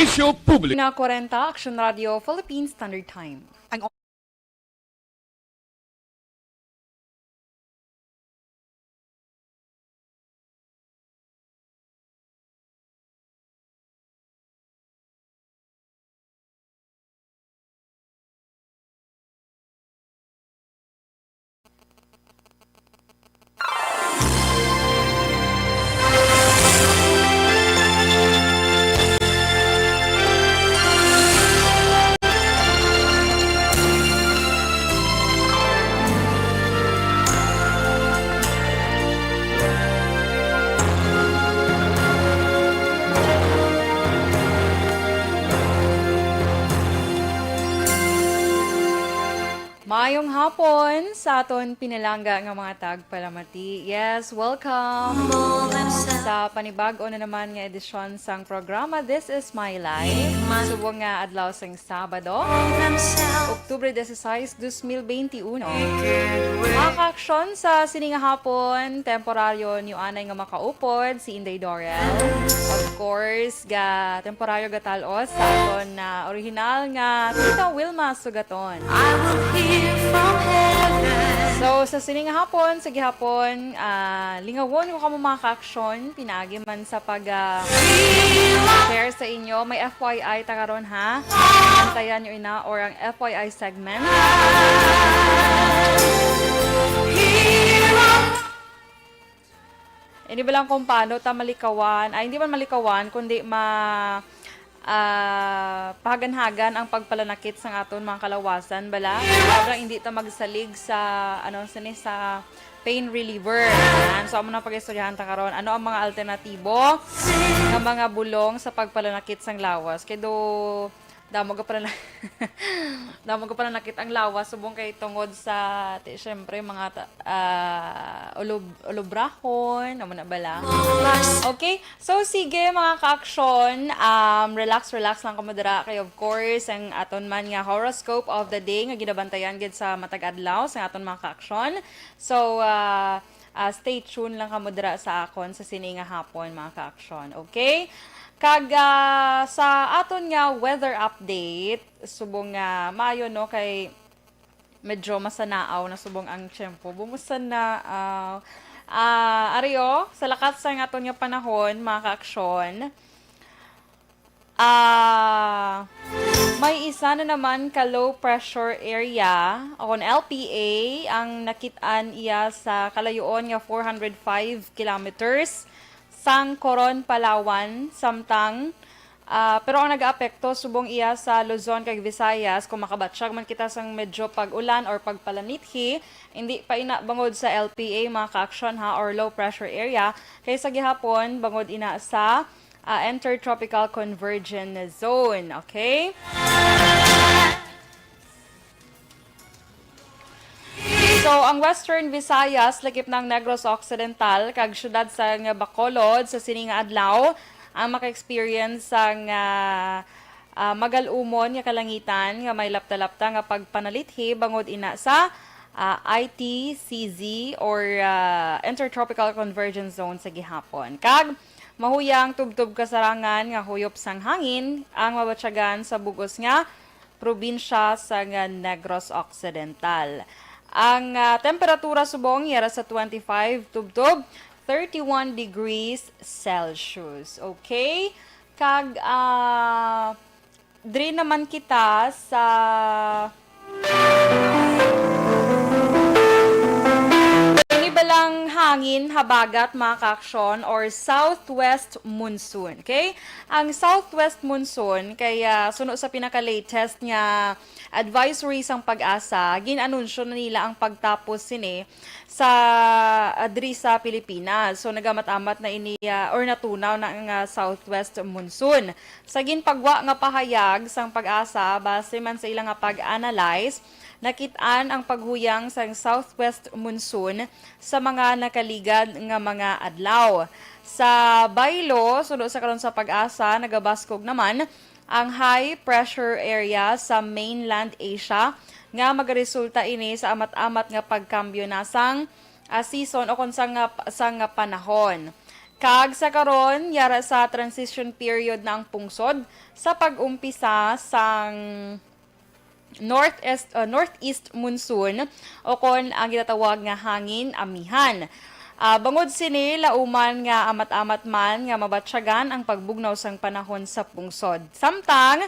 serbisyo publiko. Na 40, Action Radio, Philippine Standard Time. Ang Mayong hapon sa aton pinalangga nga mga tagpalamati. Yes, welcome sa panibag-o na naman nga edisyon sang programa This is My Life. Subong nga adlaw sang Sabado, Oktubre 16, 2021. Makaaksyon sa sininga hapon, temporaryo niyo anay nga makaupod si Inday Dorel. Of course, temporaryo gatalos sa aton na original nga Tita Wilma Sugaton. So, sa sininga hapon, sa gihapon, lingawon ko kamo mga ka-aksyon, pinagi man sa pag-share sa inyo. May FYI ta karon ha. Antayan nyo ina or ang FYI segment. Hindi ba lang kung paano ta malikawan, hindi man malikawan, kundi pahagan-hagan ang pagpalanakit sa aton mga kalawasan bala para hindi ta magsalig sa sa pain reliever. So amo na pag-istoryahan ta karon ano ang mga alternatibo ng mga bulong sa pagpalanakit sang lawas. Kay damo ka pala nakit ang lawas subong kay tungod sa syempre mga ulubrahon amo na bala. Okay, so sige mga ka-aksyon, relax lang kamo dira kay of course ang aton man nga horoscope of the day nga ginabantayan gid sa matag adlaw sa aton mga ka-aksyon. So stay tuned lang kamo dira sa akon sa sininga hapon mga ka-aksyon. Okay? Kag sa aton nga weather update, subong nga maayo no kay medyo masanaaw na subong ang tiyempo. Bumusanaaw. Ariyo, sa lakat sa aton nga panahon, mga ka-aksyon, may isa na naman ka low pressure area o LPA ang nakitaan iya sa kalayoon nga 405 kilometers sang Coron, Palawan, samtang pero ang nag-aapekto subong iya sa Luzon kag Visayas kung makabatsyag man kita sang medyo pag-ulan or pagpalanithi, hindi pa ina bangod sa LPA mga ka-aksyon ha or low pressure area kay sa gihapon bangod ina sa intertropical convergence zone. Okay? So, ang Western Visayas, lakip ng Negros Occidental, kag syudad sa Bacolod, sa sininga adlaw, ang maka-experience sang magalumon nga kalangitan, nga may lapta-lapta nga pagpanalithi, bangod ina sa ITCZ or Intertropical Convergence Zone sa gihapon. Kag, mahuyang tubtub kasarangan nga huyop sang hangin, ang mabatyagan sa bugos nga probinsya sa Negros Occidental. Ang temperatura subong yara sa 25 tubtob 31 degrees Celsius. Okay? Kag diri naman kita sa balang hangin, habagat, mga ka-aksyon, or southwest monsoon. Okay? Ang southwest monsoon, kaya suno sa pinaka-latest nga advisory sang pag-asa, ginanunsyo na nila ang pagtapos sini sa adri sa Pilipinas. So nagamat-amat na ini or natunaw na ang southwest monsoon. Sa ginpagwa nga pahayag sang pag-asa base man sa ilang nga pag-analyze, nakitaan ang paghuyang sa southwest monsoon sa mga nakaligad nga mga adlaw. Sa Baylo, sunod sa karon sa pag-asa, nagabaskog naman ang high pressure area sa mainland Asia nga magaresulta ini sa amat-amat nga pagkambyo na sang season o kung sang panahon. Kag sa karon yara sa transition period na ang pungsod sa pag-umpisa sang northeast monsoon o kon ang ginatawag nga hangin amihan. Bangod sini lauman nga amat-amat man nga mabatsyagan ang pagbugnaw sang panahon sa pungsod. Samtang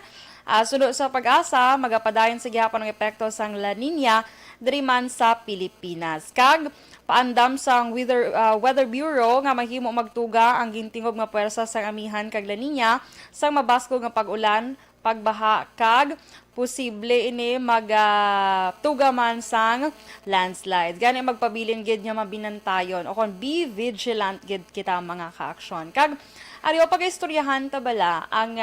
sunod sa pag-asa magapadayon sa gihapon ng epekto sang La Nina diri man sa Pilipinas. Kag paandam sang Weather Bureau nga mahimo magtuga ang gintingob nga puwersa sang amihan kag La Nina sang mabaskog nga pag-ulan, pagbaha kag posible ini magtuga man sang landslide. Gani magpabilin gid nga mabinantayon o kon be vigilant gid kita mga ka-aksyon. Kag ariyo pag-istoryahan ta bala ang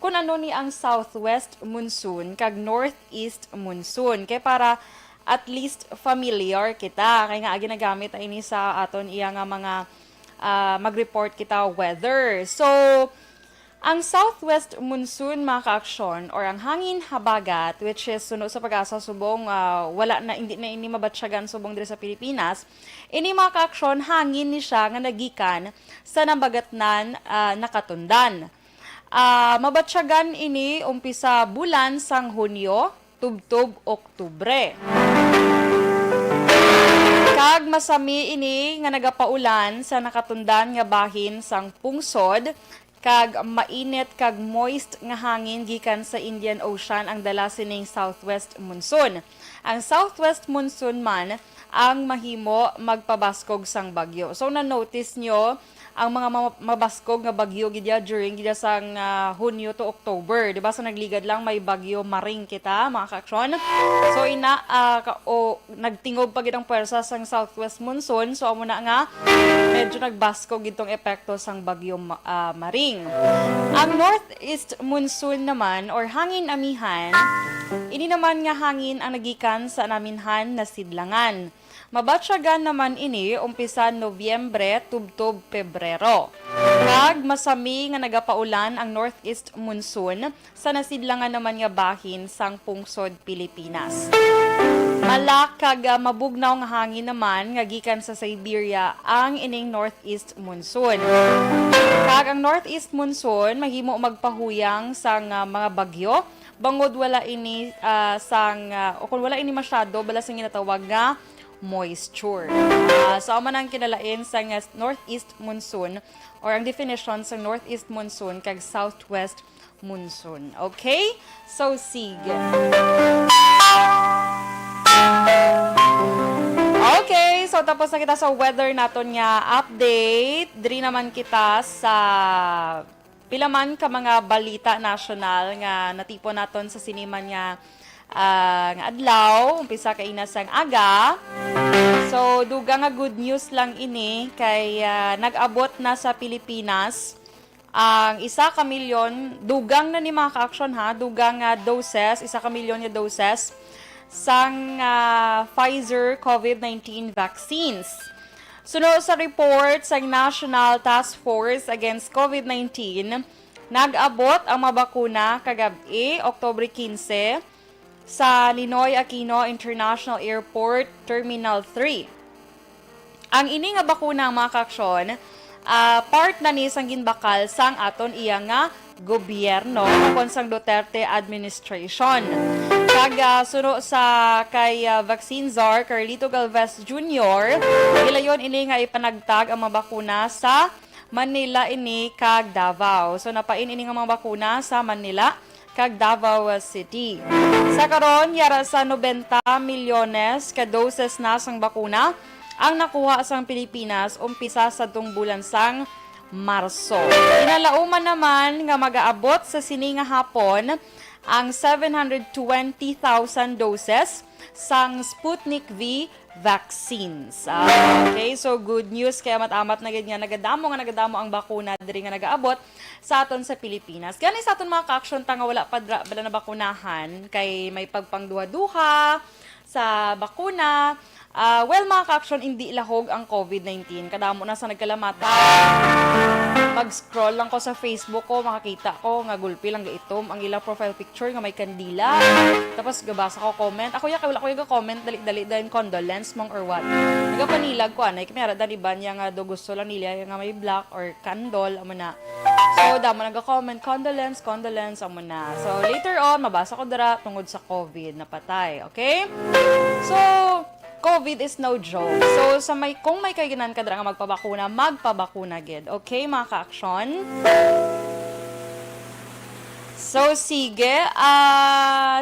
kung ano ni ang southwest monsoon kag northeast monsoon kay para at least familiar kita kay nga ginagamit ini sa aton iya nga mga mag-report kita weather. So ang southwest monsoon mga ka-aksyon or ang hangin habagat which is sunod sa pag-asa subong wala na hindi na ini mabatsyagan subong diri sa Pilipinas. Ini mga ka-aksyon hangin ni siya nga nagikan sa nabagatnan nakatundan. Mabatsyagan ini umpisa bulan sang Hunyo, tubtob Oktubre. Kag masami ini nga nagapaulan sa nakatundan nga bahin sang pungsod kag mainit kag moist nga hangin gikan sa Indian Ocean ang dala sining southwest monsoon. Ang southwest monsoon man ang mahimo magpabaskog sang bagyo. So na-notice nyo ang mga mabaskog nga bagyo gidya during gidya sang Hunyo to October, di ba? So nagligad lang may bagyo maring kita mga ka-aksyon. So nagtingob pa gid ang puwersa sang southwest monsoon. So amo na nga medyo nagbaskog gitong epekto sang bagyo maring. Ang northeast monsoon naman or hangin amihan, ini naman nga hangin ang nagikan sa naminhan na sidlangan. Mabatsyagan naman ini umpisa Nobyembre tubtob Pebrero. Kag masami nga nagapaulan ang northeast monsoon sa nasidlangan naman nga bahin sang pungsod Pilipinas. Malak kag mabugnaw nga hangin naman nga gikan sa Siberia ang ining northeast monsoon. Kag ang northeast monsoon mahimo magpahuyang sang mga bagyo bangod wala ini o kung wala ini masyado bala sang ginatawag nga moisture. So man ang kinalain sa northeast monsoon or ang definition sa northeast monsoon kag southwest monsoon. Okay? So sige. Okay, so tapos na kita sa weather naton nga update. Diri naman kita sa pilaman ka mga balita national nga natipon naton sa siniman nga adlaw, umpisa kay inasang aga. So duga nga good news lang ini kay nag-abot na sa Pilipinas ang 1 ka milyon, dugang na ni mga ka-aksyon ha, dugang doses, 1 ka milyon nga doses sang Pfizer COVID-19 vaccines. Sunod sa report sa National Task Force Against COVID-19, nag-abot ang mabakuna kagabi, Oktubre 15, sa Ninoy Aquino International Airport Terminal 3. Ang ini nga bakuna mga ka-aksyon, part na ni sang ginbakal sang aton iya nga gobyerno kon sang Duterte administration. Kag suno sa kay Vaccine Czar Carlito Galvez Jr., ilayon ini nga ipanagtag ang mga bakuna sa Manila ini kag Davao. So napain ini nga mga bakuna sa Manila kag Davao City. Sa karon yara sa 90 milyones ka doses na sang bakuna ang nakuha sang Pilipinas umpisa sa bulan sang Marso. Inalauman naman nga mag-aabot sa sini nga hapon ang 720,000 doses sang Sputnik V vaccines. Okay, so good news kaya mat-amat na gid nga nagadamo ang bakuna diri nga nagaabot sa aton sa Pilipinas. Gani sa aton mga ka-aksyon ta nga wala pa bala na bakunahan kay may pagpangduha-duha sa bakuna. Well, mga ka-action, hindi ilahog ang COVID-19. Kadamo na sa nagkalamata. Mag-scroll lang ko sa Facebook ko, makakita ko nga gulpi lang gaitom ang ilang profile picture nga may kandila. Tapos gabasa ko comment. Ako wala ko yung comment dali-dali dahil condolence mong or what. Nagapanilag ko anay kamera dali ba niya nga do gusto lang nila nga may black or candle amo na. So damo naga-comment condolence amo na. So later on mabasa ko dira tungod sa COVID napatay, okay? So COVID is no joke. So, kung may kaiganan ka dira nga magpabakuna gid. Okay, mga ka-action? So, sige.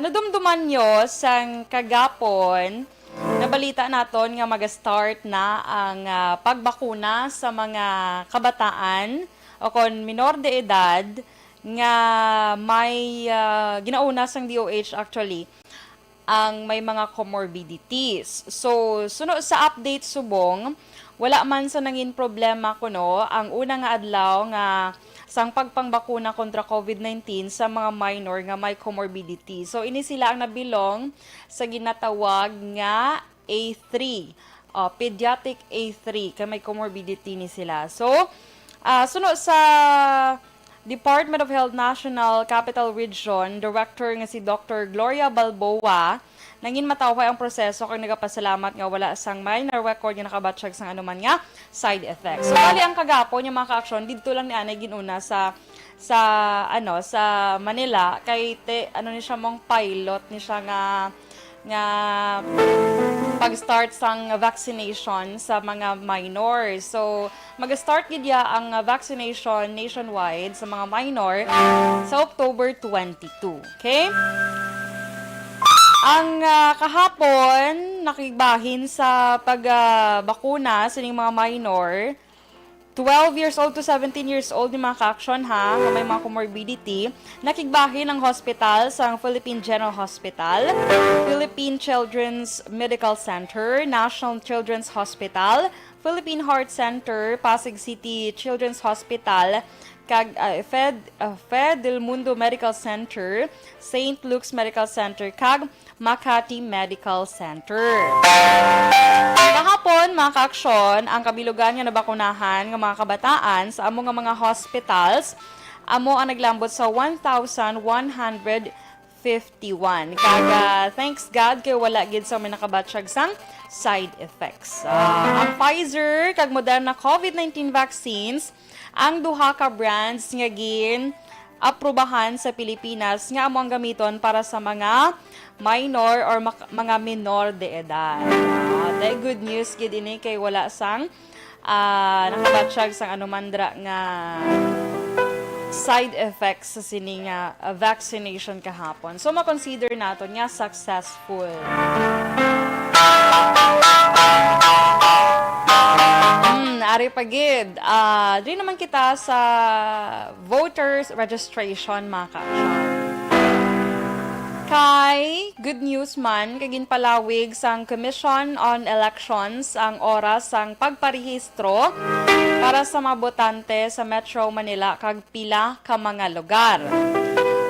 Nadumduman nyo sang kagapon, nabalita naton nga mag-start na ang pagbakuna sa mga kabataan o kon minor de edad nga may ginauna sang DOH actually ang may mga comorbidities. So, sunod sa update subong, wala man sa nangin problema kuno ang una nga adlaw nga sang pagpangbakuna kontra COVID-19 sa mga minor nga may comorbidity. So, ini sila ang nabilong sa ginatawag nga A3, pediatric A3, kay may comorbidity ni sila. So, sunod sa Department of Health National Capital Region, Director nga si Dr. Gloria Balboa, nangin matawhay ang proseso kay nagapasalamat nga wala sang minor record nga nakabatsyag sang anuman nga side effects. So bali ang kagapon yung mga ka-action didto lang ni anay ginuna sa Manila kay ni siya mong pilot ni siya nga pag-start sang vaccination sa mga minors. So, mag-start gid ang vaccination nationwide sa mga minor sa October 22. Okay? Ang kahapon, nakibahin sa pagbakuna sa mga minor, 12 years old to 17 years old ni mga ka-action ha, na may mga comorbidity, nakigbahin ang hospital sa Philippine General Hospital, Philippine Children's Medical Center, National Children's Hospital, Philippine Heart Center, Pasig City Children's Hospital, kag Fed Del Mundo Medical Center, St. Luke's Medical Center, kag Makati Medical Center. Kahapon, mga ka-aksyon, ang kabilugan nga nabakunahan ng mga kabataan sa amo nga mga hospitals, amo ang naglambot sa 1,151. Kaga, thanks God, kay wala gid sa may nakabatsyag sang side effects. Ang Pfizer, kag Moderna COVID-19 vaccines, ang duha ka brands nga aprubahan sa Pilipinas nga amo ang gamiton para sa mga minor or mga minor de edad. Good news gid ini kay wala sang nakabatsyag sang anumandra nga side effects sa sini nga vaccination kahapon. So ma-consider naton nga successful. Ari pagid. Di naman kita sa voters registration mga ka-action. Kay good news man kay ginpalawig sang Commission on Elections ang oras sang pagparehistro para sa mga botante sa Metro Manila kag pila ka mga lugar.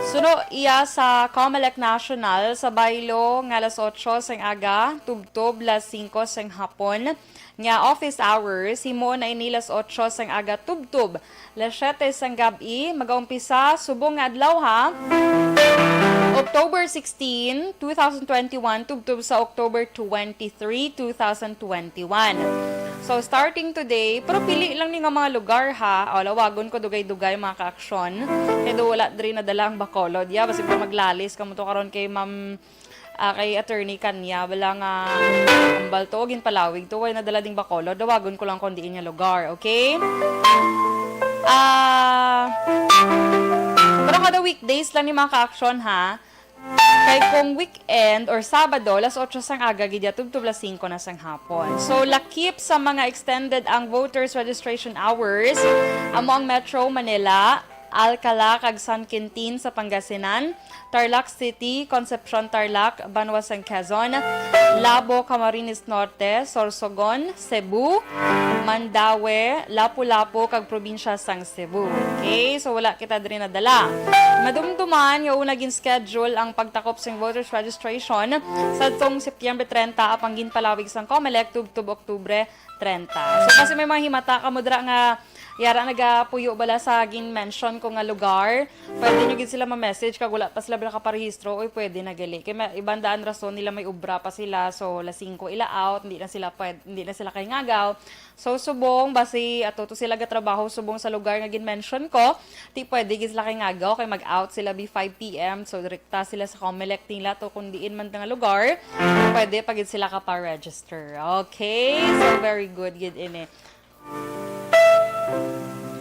Suno iya sa Comelec National sa baylo nga alas 8 sang aga, tubtob las 5 sang hapon nga office hours, himo na inilas 8 sang aga tubtob las 7 sang gabi, magaumpisa subong nga adlaw ha. October 16, 2021 tubtob sa October 23, 2021. So, starting today, pero pili lang ni nga mga lugar ha. O, lawagon ko dugay-dugay mga ka-aksyon. Kaya wala rin nadala ang bakolod. Yeah, basi pa maglalis. Kamuto karon kay ma'am, kay attorney kanya. Wala nga ambal to, ginpalawig to. Way nadala ding bakolod. Lawagon ko lang kung diin niya lugar. Okay? Pero kada weekdays lang ni mga ka-aksyon ha. Kay kung weekend or Sabado, las 8 sang aga, gidya tubtub las 5 na sang hapon. So, lakip sa mga extended ang voters registration hours, amo ang Metro Manila, Alcala, kag San Quintin sa Pangasinan, Tarlac City, Concepcion Tarlac, Banwa sang Quezon, Labo, Camarines Norte, Sorsogon, Cebu, Mandaue, Lapu-Lapu, kag probinsya sang Cebu. Okay? So, wala kita diri nadala. Madumdum man nga una gin schedule ang pagtakop sa voters registration sa tong Setyembre 30 apang ginpalawig sang COMELEC tub Oktubre 30. So kasi may mga himata kamudra nga yara nagapuyo bala sa gin-mention ko nga lugar, pwede nyo gid sila ma-message kag wala pa sila bala kaparehistro, oy pwede na gali. Kay ibandaan rason nila may ubra pa sila, so las 5 ila out, hindi na sila kay ngagaw. So subong basi ato to sila gatrabaho subong sa lugar nga gin-mention ko, ti pwede gid sila kay ngagaw kay mag-out sila be 5 PM, so direkta sila sa COMELEC nila to kung diin man nga lugar, pwede pagid sila ka-register. Okay? So very good gid ini.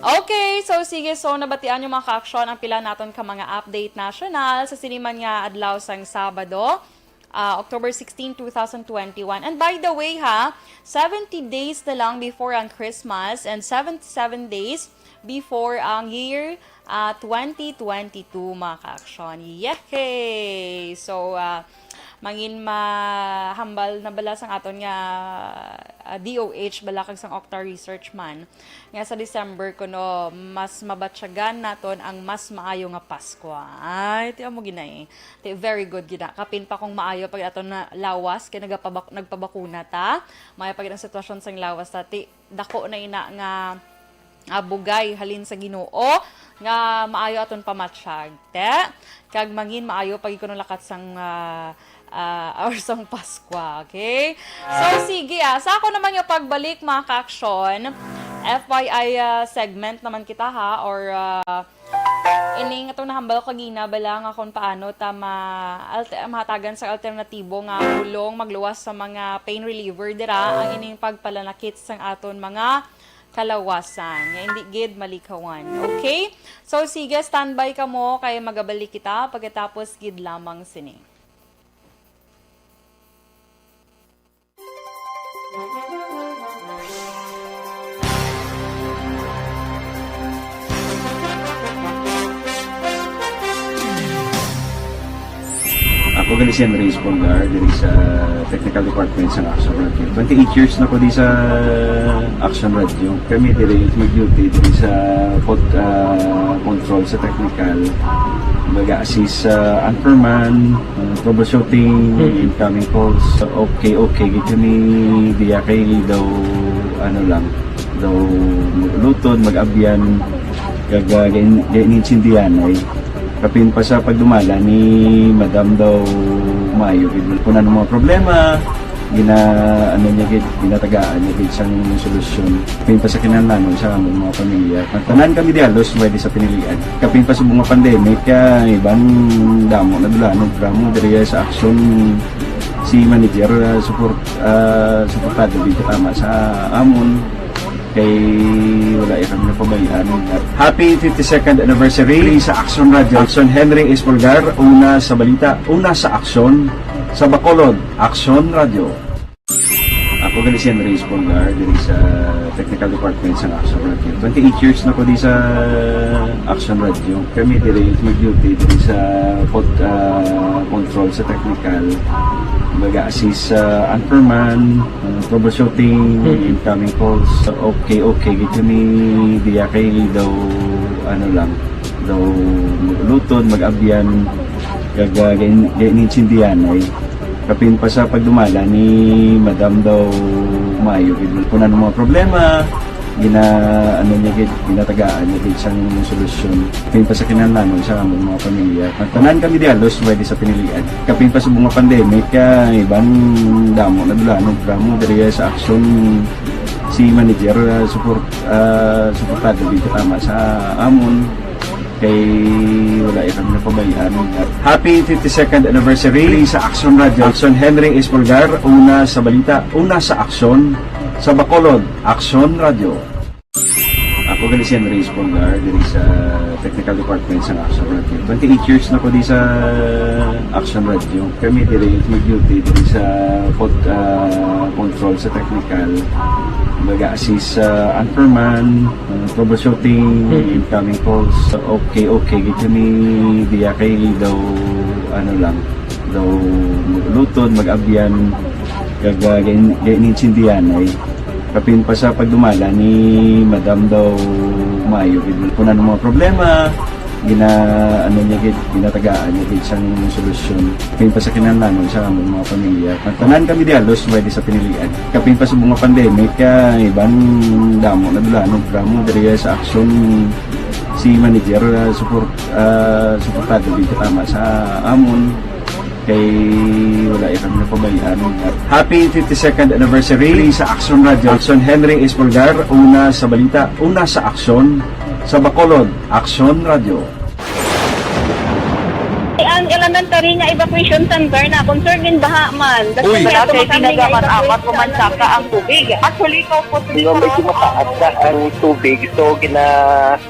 Okay, so sige, so nabatian yung mga ka-aksyon ang pila naton ka mga update national sa siniman nga adlaw sang Sabado, October 16, 2021. And by the way ha, 70 days na lang before ang Christmas and 77 days before ang year 2022 mga ka-aksyon. Yehey! So, mangin mahambal na bala sang aton nga DOH balakag sang Octa Research man nga sa December kuno mas mabatsyagan naton ang mas maayo nga Pasko. Ay ti amo ginay. Ti very good gina. Kapin pa kung maayo pag aton na lawas kay nagpabakuna ta. Maya pag ang sitwasyon sang lawas ta ti dako na ina nga bugay halin sa Ginoo nga maayo aton pamatsyag. Te kag mangin maayo pag ikuno lakat sang or sang Pasko, okay? So, sige, sa ako naman yung pagbalik mga ka-aksyon, FYI segment naman kita ha, or ining itong nahambal kagina bala nga kung paano ta mahatagan sa alternatibo nga hulong magluwas sa mga pain reliever dira ang ining pagpalanakit sang aton mga kalawasan. Nga hindi gid malikawan. Okay? So, sige, standby ka mo kay magabalik kita pagkatapos gid lamang sini. Ako gali si Andres Polgar diri sa Technical Department sa Action Radio. 28 years na ko di sa Action Radio. Kami diri mag-duty diri sa control sa technical. Mag-assist sa anchorman, troubleshooting, incoming calls. Okay, gito ni diya kay daw daw lutod, mag-abyan, ganinsindihan ay kapin pa sa pagdumala ni Madam daw Mayo punan ng mga problema ginatagaan niya gid sang solusyon kapin pa sa kinahanglan sa among mga pamilya tanan kami dialos pwede sa pinilian kapin pa sa mga pandemic ibang damo na dulanon programo diri sa action si manager suportado dito tama sa amon kay wala kami napabayaan. Happy 52nd anniversary sa Action Radio. Action Henry Espolgar, una sa balita, una sa aksyon, sa Bacolod, Action Radio. Ako gali si Henry Espolgar, diri sa Technical Department sa Action Radio. 28 years na ko di sa Action Radio. Kami diri mag-duty diri sa control sa technical. Mag-assist sa anchorman, troubleshooting, incoming calls. Okay, gito ni diya kay daw daw lutod, mag-abyan, ganinsindihan ay kapin pa sa pagdumala ni Madam daw Mayo punan ng mga problema ginatagaan niya gid sang solusyon kapin pa sa kinahanglan sa among mga pamilya tanan kami dialos pwede sa pinilian kapin pa sa mga pandemic ibang damo na dulanon programo diri sa action si manager suportado dito tama sa amon kay wala kami napabayaan. Happy 52nd anniversary sa Action Radio. Action Henry Espolgar, una sa balita, una sa aksyon, sa Bacolod, Action Radio. Ako gali si Henry Espolgar diri sa Technical Department sa Action Radio. 28 years na ko di sa Action Radio. Kami diri mag-duty diri sa control sa technical. Mag-assist sa anchorman, troubleshooting, incoming calls. Okay, gito ni diya kay daw daw lutod, mag-abyan, ganinsindihan ay kapin pa sa pagdumala ni Madam daw Mayo punan ng mga problema ano niya gid, ginatagaan niya gid siyang solusyon. Kapin pa sa kinahanglanon sa among mga pamilya. At tanan kami dialos pwede sa pinilian. Kapin pa sa bunga pandemic iban damo na dulanog dramo diri sa action si manager suportado dito tama sa amon kay wala kami napabayaan. Happy 52nd anniversary sa Action Radio. Action Henry Espolgar, una sa balita, una sa aksyon sa Bacolod, Action Radio. Ang elementary nga evacuation center na concerned din baha man. Uy, kaya kaya ginagaman apat pumansaka ang tubig. Actually, ikaw po Medyo mataas na ang tubig. So,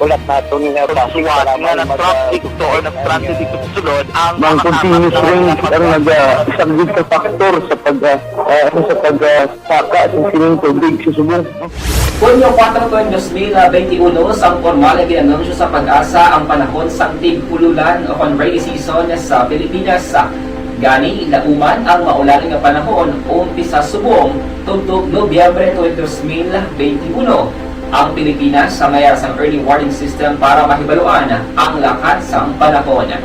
ulat natin nga pasuwat nga ng traffic to or nag-transit dito sa sulod ang Mang continuous rain ang isang good sa factor sa pagsaka sa sining tubig sa subong. Hunyo 4 2021, sang formal na ginanunsyo sa pag-asa ang panahon sang tig-ululan o rainy season sa Pilipinas. Gani, lauman ang maulaling nga panahon umpisa subong tuntog Nobyembre 2021. Ang Pilipinas sa mayroon sang early warning system para mahibaluan ang lakat sang panahon.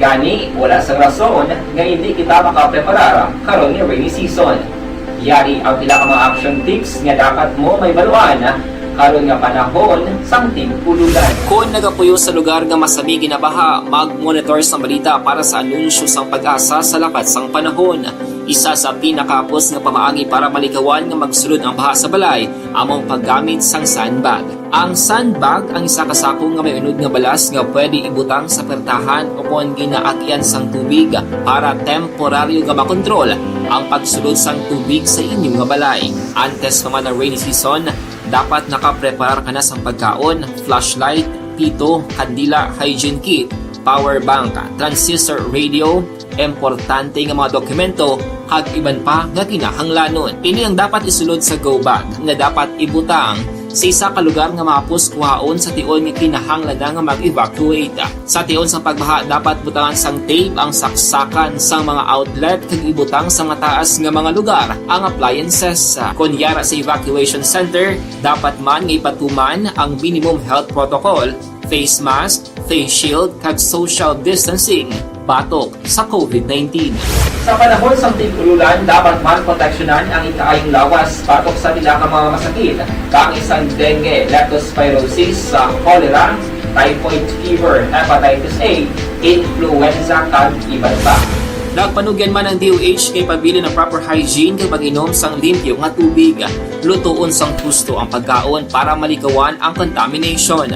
Gani, wala sang rason nga hindi kita makapreparar karon ni rainy season. Yari ang pila ka mga action tips nga dapat mo may baluan karon nga panahon sang tig-ululan. Kung nagapuyo sa lugar nga masabi ginabaha, mag-monitor sa balita para sa anunsyo sang pag-asa sa lakat sang panahon. Isa sa pinakapos nga pamaagi para malikawan nga magsulod ang baha sa balay, among paggamit sang sandbag. Ang sandbag ang isa kasako nga may unod nga balas nga pwede ibutang sa pertahan o kung ginaagyan sang tubig para temporaryo nga makontrol ang pagsulod sang tubig sa inyong nga balay. Antes naman ang rainy season, dapat nakapreparar ka na sa pagkaon, flashlight, pito, kandila, hygiene kit, power bank, transistor radio, importante nga mga dokumento, kag iban pa nga kinahanglanon. Ini ang dapat isulod sa go bag nga dapat ibutang sa isa ka lugar nga mapus kuhaon sa tion nga kinahanglan nga mag-evacuate. Sa tion sa pagbaha dapat butangan sang tape ang saksakan sang mga outlet kag ibutang sa mataas nga mga lugar ang appliances. Kunyara sa evacuation center, dapat man nga ipatuman ang minimum health protocol, face mask, face shield kag social distancing batok sa COVID-19. Sa panahon sa tig-ululan, dapat man proteksyonan ang ikaayong lawas batok sa nila ka mga masakit, kang isang dengue, leptospirosis, cholera, typhoid fever, hepatitis A, influenza, kag iban pa. Nagpanugyan man ang DOH kay pabili ng proper hygiene kay pag-inom sang limpyo nga tubig. Lutuon sang husto ang pagkaon para malikawan ang contamination.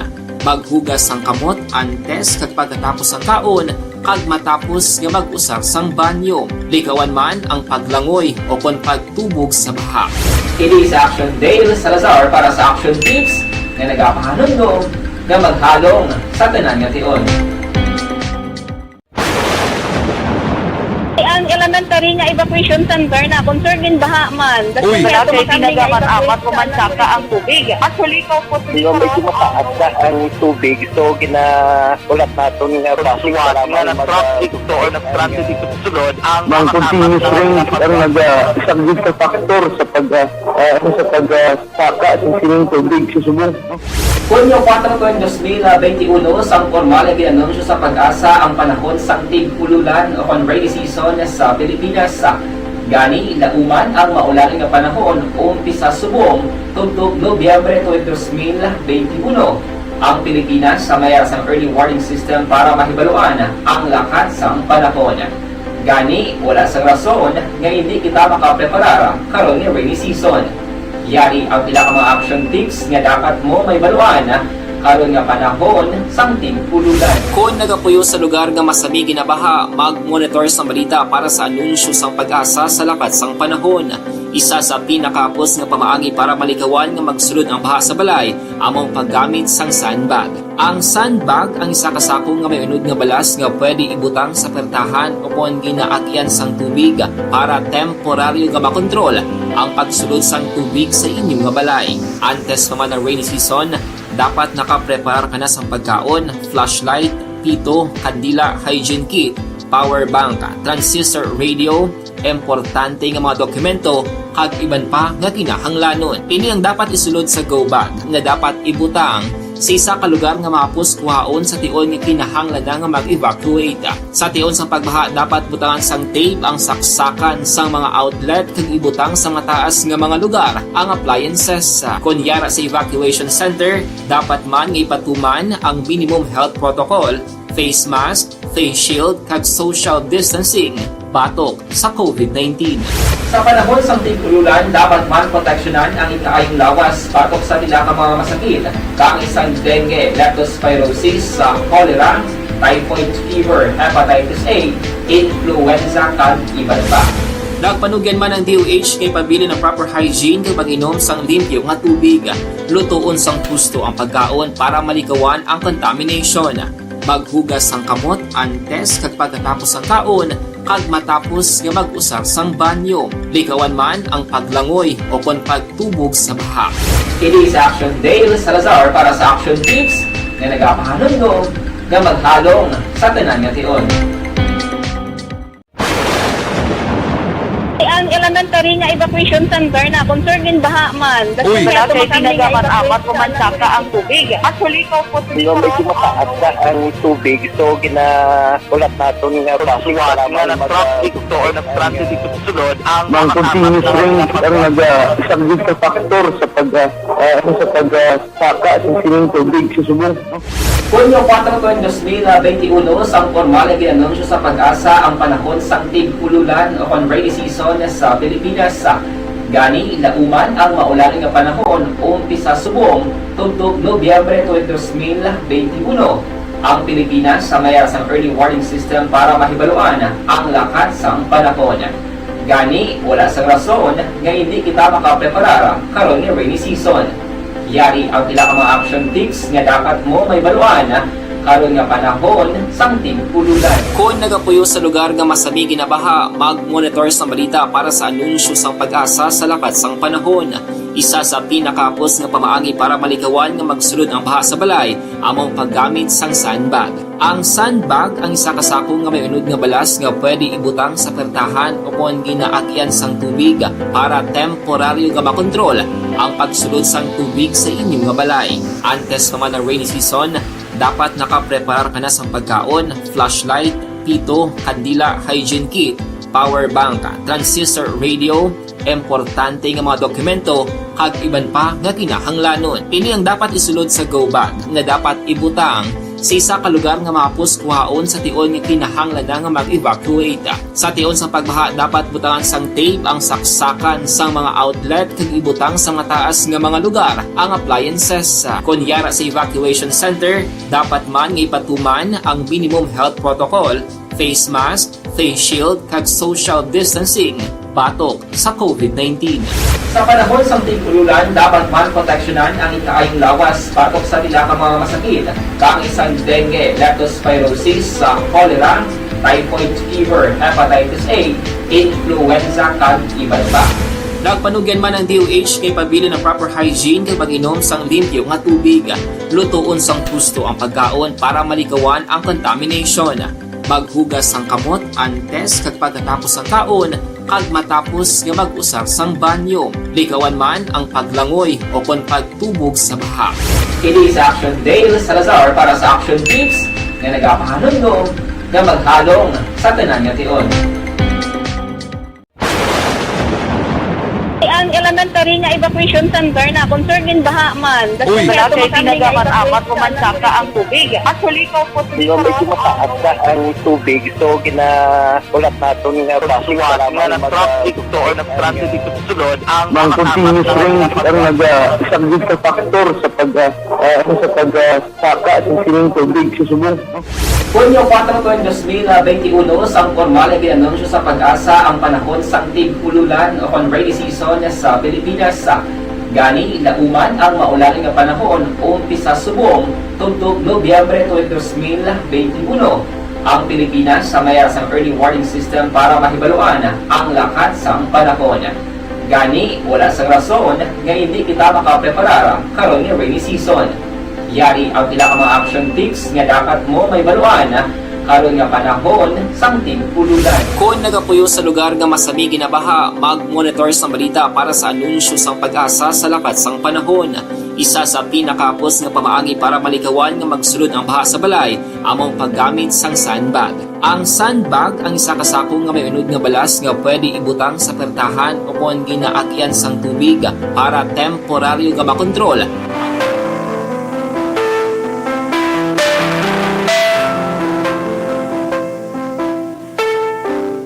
Maghugas sang kamot antes kag pagkatapos ang kaon kag matapos nga mag-usar sang banyo. Likawan man ang paglangoy o kon pagtubog sa baha. Kini sa Action Dale Salazar para sa Action Tips nga nagapahanong nga maghalong sa tanan nga tion. Ang elementary nga evacuation center na concerned din baha man. Uy, kaya kaya ginagaman apat evacuation pumansaka ang tubig. Actually, ikaw po Medyo mataas na ang tubig. So, ulat natin nga pasuwat nga ng traffic to or nag-transit dito sa sulod ang Mang continuous rain ang isang good sa factor sa pagsaka sa sining tubig sa subong. Hunyo 4 2021, sang formal na ginanunsyo sa pag-asa ang panahon sang tig-ululan o rainy season sa Pilipinas. Gani, lauman ang maulaling nga panahon umpisa subong tuntog Nobyembre 2021. Ang Pilipinas sa mayroon sang early warning system para mahibaluan ang lakat sang panahon. Gani, wala sang rason nga hindi kita makapreparar karon ni rainy season. Yari ang pila ka mga action tips nga dapat mo may baluan karon nga panahon sang tig-ululan. Kung nagapuyo sa lugar nga masabi ginabaha, mag-monitor sa balita para sa anunsyo sang pag-asa sa lakat sang panahon. Isa sa pinakapos nga pamaagi para malikawan nga magsulod ang baha sa balay, among paggamit sang sandbag. Ang sandbag ang isa kasako nga may unod nga balas nga pwede ibutang sa pertahan o kung ginaagyan sang tubig para temporaryo nga makontrol ang pagsulod sang tubig sa inyong nga balay. Antes naman ang rainy season, dapat nakapreparar ka na sa pagkaon, flashlight, pito, kandila, hygiene kit, power bank, transistor radio, importante nga mga dokumento, kag iban pa nga kinahanglanon. Ini ang dapat isulod sa go bag nga dapat ibutang sa isa ka lugar nga mapus kuhaon sa tion nga kinahanglan nga mag-evacuate. Sa tion sa pagbaha dapat butangan sang tape ang saksakan sang mga outlet kag ibutang sa mataas nga mga lugar ang appliances. Kunyara sa evacuation center, dapat man nga ipatuman ang minimum health protocol, face mask, face shield kag social distancing batok sa COVID-19. Sa panahon sa tigululan, dapat man proteksyonan ang ikaayong lawas batok sa tila ka mga masakit, kang isang dengue, leptospirosis, cholera, typhoid fever, hepatitis A, influenza kag iban pa. Nagpanugyan man ang DOH kay pabili ng proper hygiene kay pag-inom sang limpyo nga tubig, lutuon sang husto ang pagkaon para malikawan ang contamination. Maghugas sang kamot antes kag pagkatapos ang kaon kag matapos nga mag-usar sang banyo. Likawan man ang paglangoy o kon pagtubog sa baha. Kini sa Action Dale Salazar para sa Action Tips nga nagapahanong nga maghalong sa tanan nga tion. Ang elementary nga evacuation center na concern din baha man. Uy, kaya kaya tinagaman apat pumansaka ang tubig. Actually, ikaw po Yung medyo mataas na ang tubig, so ginaulat natin nga Siwat nga ng traffic to or nag-transit dito sa sulod ang Mang continuous rain ang nag-subject sa factor sa pagsaka sa sining tubig sa subong. Punyo 4 2021 sang formal na ginanunsyo sa pag-asa ang panahon sa tig-ululan o rainy season sa Pilipinas. Gani, lauman ang maulaning nga panahon umpisa subong tugtog Nobyembre 2021. Ang Pilipinas sa mayar sang early warning system para mahibaluan ang lakat sang panahon. Gani, wala sang rason nga hindi kita makapreparar karon ni rainy season. Yari ang pila ka mga action tips nga dapat mo may baluan karon nga panahon sang tig-ululan. Kung nagapuyo sa lugar nga masabi ginabaha, mag-monitor sa balita para sa anunsyo sang pag-asa sa lakat sang panahon. Isa sa pinakapos nga pamaagi para malikawan nga magsulod ang baha sa balay among paggamit sang sandbag. Ang sandbag ang isa ka sako nga may unod nga balas nga pwede ibutang sa pertahan o kung ginaakyan sang tubig para temporaryo nga makontrol ang pagsulod sang tubig sa inyong nga balay. Antes naman ng rainy season, dapat nakapreparar ka na sa pagkaon, flashlight, pito, kandila, hygiene kit, power bank, transistor radio, importante nga mga dokumento, kag iban pa nga kinahanglanon. Ini ang dapat isulod sa go bag nga dapat ibutang sa isa ka lugar nga mapus kuhaon sa tion nga kinahanglan nga mag-evacuate. Sa tion sa pagbaha dapat butangan sang tape ang saksakan sang mga outlet kag ibutang sa mataas nga mga lugar ang appliances. Kunyara sa evacuation center, dapat man nga ipatuman ang minimum health protocol, face mask, face shield kag social distancing batok sa COVID-19. Sa panahon sa tig-ululan, dapat man proteksyonan ang ikaayong lawas batok sa tila ka mga masakit, kang isang dengue, leptospirosis, cholera, typhoid fever, hepatitis A, influenza kag iban pa. Nagpanugyan man ang DOH kay pabili ng proper hygiene kay pag-inom sang limpyo nga tubig, lutuon sang husto ang pagkaon para malikawan ang contamination. Maghugas sang kamot antes kag pagkatapos ang kaon kag matapos nga mag-usar sang banyo. Likawan man ang paglangoy o kon pagtubog sa baha. Kini sa Action Dale Salazar para sa Action Tips nga nagapahanong nga maghalong sa tanan nga tion. Ang elementary nga evacuation center na concern din baha man. Uy, kaya kaya tinagaman apat pumansaka ang tubig. Actually, ikaw po Yung medyo mataas na ang tubig, so ginaulat natin nga Siwat nga ng traffic to or nag-transit dito sa sulod ang Mang continuous rain ang nag-subject sa factor sa pagsaka sa sining tubig sa subong. Punyo 4 2021 sang formal na ginanunsyo sa pag-asa ang panahon sa tig-ululan o rainy season sa Pilipinas. Gani, lauman ang maulaning nga panahon umpisa subong tugtog Nobyembre 2021. Ang Pilipinas sa mayar sang early warning system para mahibaluan ang lakat sang panahon. Gani, wala sang rason nga hindi kita makapreparar karon ni rainy season. Yari ang pila ka mga action tips nga dapat mo may baluan karon nga panahon sang tig-ululan. Kung nagapuyo sa lugar nga masabi ginabaha, mag-monitor sa balita para sa anunsyo sang pag-asa sa lakat sang panahon. Isa sa pinakapos nga pamaagi para malikawan nga magsulod ang baha sa balay among paggamit sang sandbag. Ang sandbag ang isa ka sako nga may unod nga balas nga pwede ibutang sa pertahan upon ginaagyan sang tubig para temporaryo nga makontrol.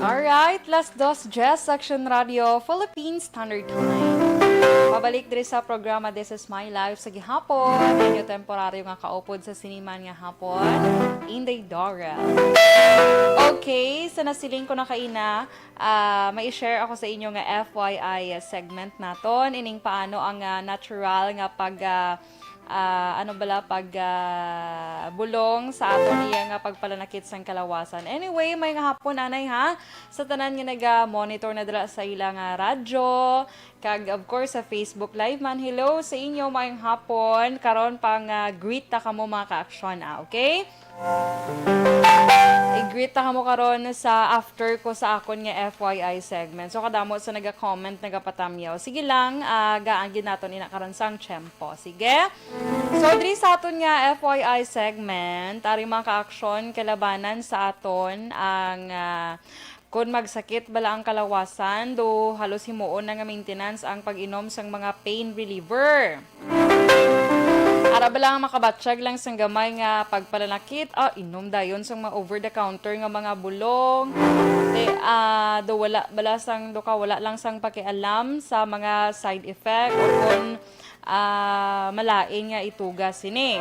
Alright, last dos Jazz Section Radio, Philippines Standard Time. Pabalik diri sa programa This is My Life sa gihapon. Medyo temporaryo nga kaupod sa siniman nga hapon. Inday Dora. Okay, sa nasiling ko na kaina, may share ako sa inyo nga FYI segment naton. Ining paano ang natural nga bulong sa aton iya nga pagpalanakit sang kalawasan. Anyway, may nga hapon anay ha sa tanan nga naga-monitor na dira sa ilang radyo kag of course sa Facebook Live man. Hello sa inyo mayong hapon karon pang greet ta kamo mga ka-aksyon okay? I-greet ta kamo karon sa after ko sa akon nga FYI segment. So kadamo sa naga-comment, nagapatamyaw. Sige lang, gaangin naton ina karon sang tiyempo. Sige. So diri sa aton nga FYI segment, ari mga ka-aksyon kalabanan sa aton ang kung magsakit bala ang kalawasan do halos himuon na nga maintenance ang pag-inom sang mga pain reliever. Ara ba lang makabatsyag lang sang gamay nga pagpalanakit, inom dayon sang mga over-the-counter nga mga bulong. Do wala bala sang wala lang sang pakialam sa mga side effect o kung malain nga ituga sini.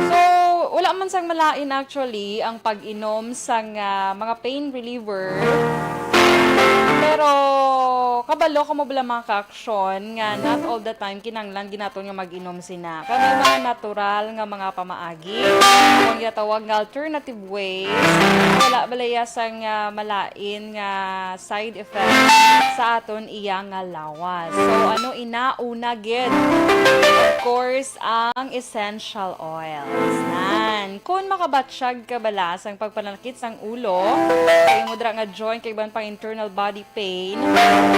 So, wala man sang malain actually ang pag-inom sang mga pain reliever. Pero kabalo ka mo bala mga ka-aksyon nga not all the time kinanglan ginaton nga mag-inom sina. Kami mga natural nga mga pamaagi. Kung yatawag nga alternative ways, wala balaya sang malain nga side effect sa aton iya nga lawas. So ano una gid? Of course, ang essential oils. Nan, kung makabatsyag ka bala sang pagpanalakit sang ulo, kay mo dra nga joint kay ban pang internal body pain,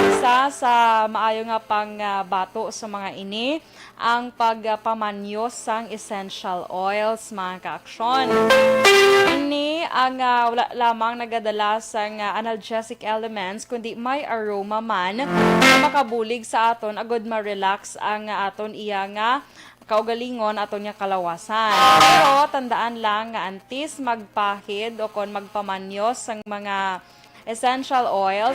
isa sa maayo nga pang bato sa mga ini ang pagpamanyos sang essential oils mga ka-aksyon. Ini ang wala lamang nagadala sang analgesic elements kundi may aroma man na makabulig sa aton agod ma-relax ang aton iya nga kaugalingon aton nga kalawasan. Pero tandaan lang nga antes magpahid o kon magpamanyos sang mga essential oils,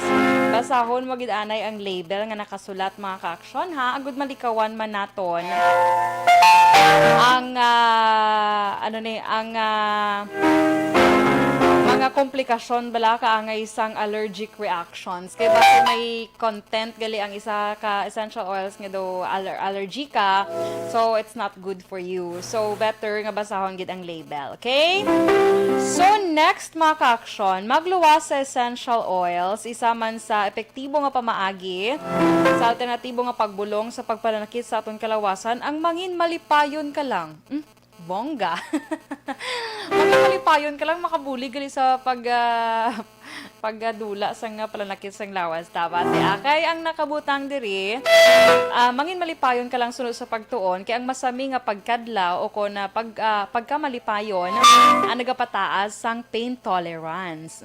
basahon mo gid anay ang label nga nakasulat mga ka-aksyon ha, agud malikawan man naton ang mga komplikasyon bala ka ang isang allergic reactions. Kaya basta may content gali ang isa ka essential oils nga do allergy ka, so it's not good for you. So better nga basahon gid ang label, okay? So next mga ka-aksyon, magluwas sa essential oils, isa man sa epektibo nga pamaagi sa alternatibo nga pagbulong sa pagpananakit sa aton kalawasan, ang mangin malipayon ka lang. Bongga. Magpalipayon ka lang makabuli gali sa pagdula sang palanakit sang lawas dapat kay ang nakabutang diri mangin malipayon ka lang sunod sa pagtuon kay ang masami nga pagkadlaw o kon pagkamalipayon ang nagapataas sang pain tolerance.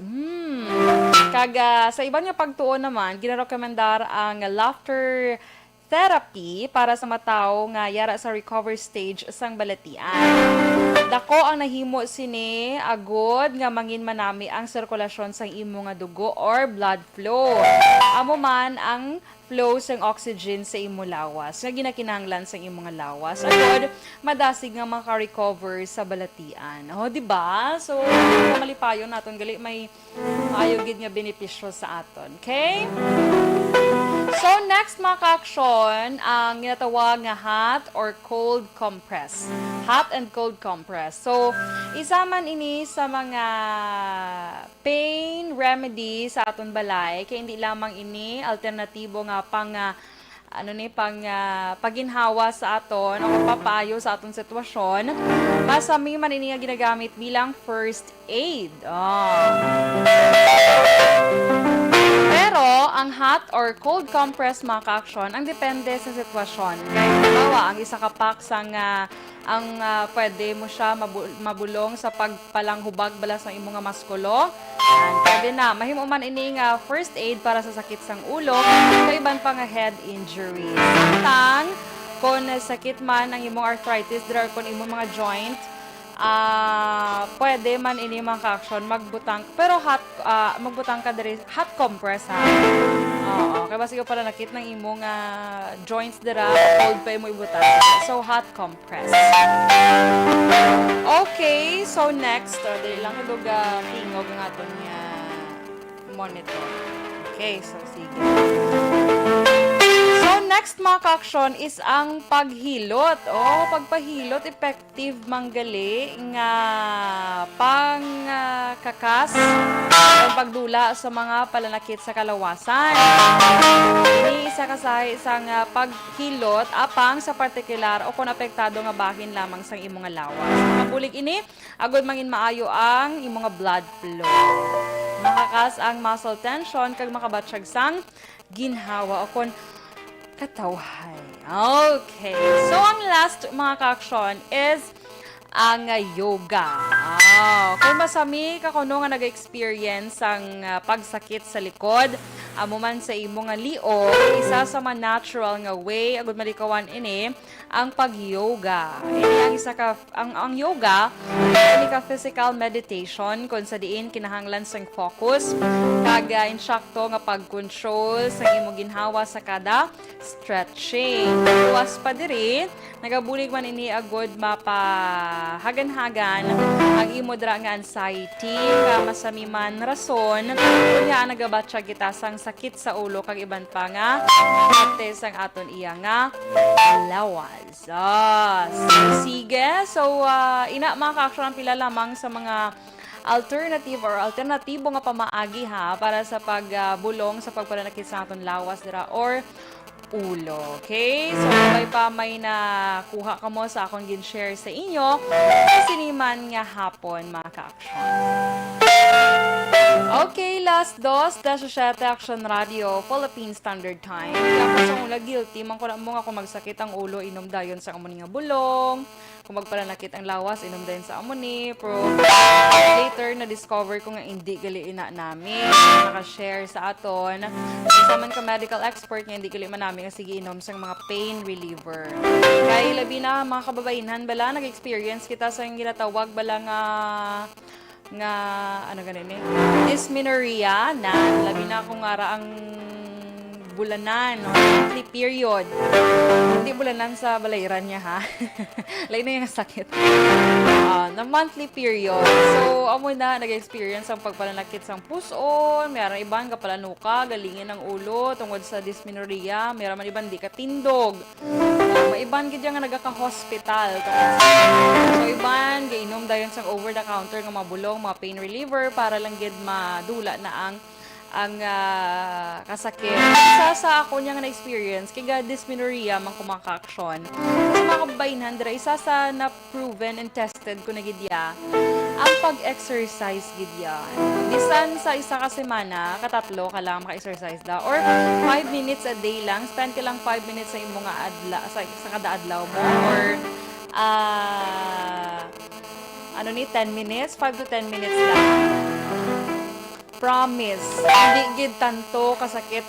Sa ibang nga pagtuon naman ginarekomendar ang laughter therapy para sa matao nga yara sa recover stage sang balatian. Dako ang nahimo sini agod nga mangin manami ang sirkulasyon sang imo nga dugo or blood flow. Amo man ang flow sang oxygen sa imo lawas nga ginakinahanglan sang imo nga lawas agod madasig nga maka-recover sa balatian. Di ba? So malipayon naton gali may maayo gid nga benepisyo sa aton. Okay? So next mga ka-aksyon, ang ginatawag nga hot or cold compress. Hot and cold compress. So, isa man ini sa mga pain remedy sa aton balay, kaya hindi lamang ini alternatibo nga pang paginhawa sa aton o papayo sa aton sitwasyon. Masami man ini nga ginagamit bilang first aid. Pero, ang hot or cold compress mga ka-aksyon, ang depende sa sitwasyon. Kaya, halimbawa, ang isa ka pack pwede mo siya mabulong sa pagpalanghubag bala sa imong nga maskulo. Pwede na. Mahimo man ini nga first aid para sa sakit sang ulo, kaiban pa nga head injury. Samtang, kung sakit man ang imong arthritis, or kung imong mga joint, pwede man ini mga ka-aksyon magbutang, pero magbutang ka diri hot compress ha. Oo, kaya basta ikaw pala nakit ng imong joints dira, cold pa mo ibutang. So hot compress. Okay, so next, dili lang kadug tingog ng aton nga monitor. Okay, so sige. So, next mga ka-aksyon is ang paghilot. Pagpahilot, effective manggali nga kakas ang pagdula sa mga palanakit sa kalawasan. Ini isa kasahi isang paghilot apang sa partikular o kung apektado nga bahin lamang sa imong nga lawas. Mabulig ini, agod mangin maayo ang imong nga blood flow. Makakas ang muscle tension kag makabatsyag sang ginhawa o kung katawhay. Okay. So, ang last mga ka-aksyon is ang yoga. Kung masami ka kuno nga nag-experience ang pagsakit sa likod, amo man sa imo nga liog, isa sa mga natural nga way agud malikawan ini ang pag-yoga. Ini ang isa ka ang yoga, ini ka physical meditation kung sa diin kinahanglan sang focus kag insyakto nga pag-control sa imong ginhawa sa kada stretching. Tuwas pa diri, nagabulig man ini agud mapahagan-hagan ang imo dra nga anxiety nga masami man rason kunya nagabatsa kita sang sakit sa ulo kag iban pa nga test ang aton iya nga lawas. Sige, so ina mga ka-aksyon pila lamang sa mga alternatibo nga pamaagi ha para sa pagbulong sa pagpananakit sa aton lawas dira or ulo. Okay? So, may nakuha ka mo sa akong gin-share sa inyo sa siniman nga hapon, mga ka-aksyon. Okay, last dos, the Societe Action Radio, Philippine Standard Time. Kaya sa mula guilty, man ko na mo nga kung magsakit ang ulo, inom dayon sa amon nga bulong. Kung magpalanakit ang lawas, inom dayon sa amoni. Pero later, na-discover ko nga hindi gali ina namin. Naka-share sa aton. Isa man ka medical expert nga hindi gali man namin nga sige inom sa mga pain reliever. Kaya labi na mga kababainhan bala, nag-experience kita sa yung ginatawag bala nga ano ganin dysmenorrhea na labi na akong ara ang bulanan o monthly period. Hindi bulanan sa balayran niya ha. Lain na yung sakit. Na monthly period. So, amo na nag-experience ang pagpalanakit sang puson, mayroon iban kapalanuka, galingin ng ulo tungod sa dysmenorrhea, mayroon man iban di ka tindog. Maiban gid nga nagaka-hospital. So, iban gainom dayon sang over-the-counter nga mabulong, mga pain reliever para lang gid madula na ang kasakit. Isa sa ako niya nga na-experience, kaya dysmenorrhea man kumaka-aksyon. Sa mga kababainhan, isa sa na-proven and tested ko na gidya, ang pag-exercise gidya. Bisan sa isa ka semana, katatlo ka lang maka-exercise da. Or 5 minutes a day lang, spend ka lang 5 minutes sa imong adla, sa kada adlaw mo. Or 10 minutes, 5 to 10 minutes lang. Promise, hindi gid tanto kasakit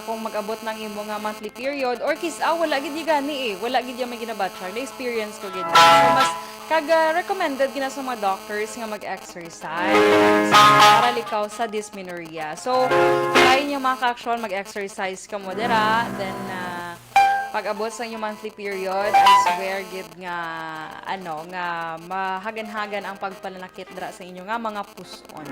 kung mag-abot ng imo nga monthly period or wala gid gani wala gid may ginabatcha na experience ko gid. So mas recommended gina sa mga doctors nga mag-exercise para likaw sa dysmenorrhea. So kaya niyo mga ka-aksyon mag-exercise ka mo dira, then pag-abot sa inyong monthly period, I swear gid nga nga mahagan-hagan ang pagpalanakit dira sa inyo nga mga puson.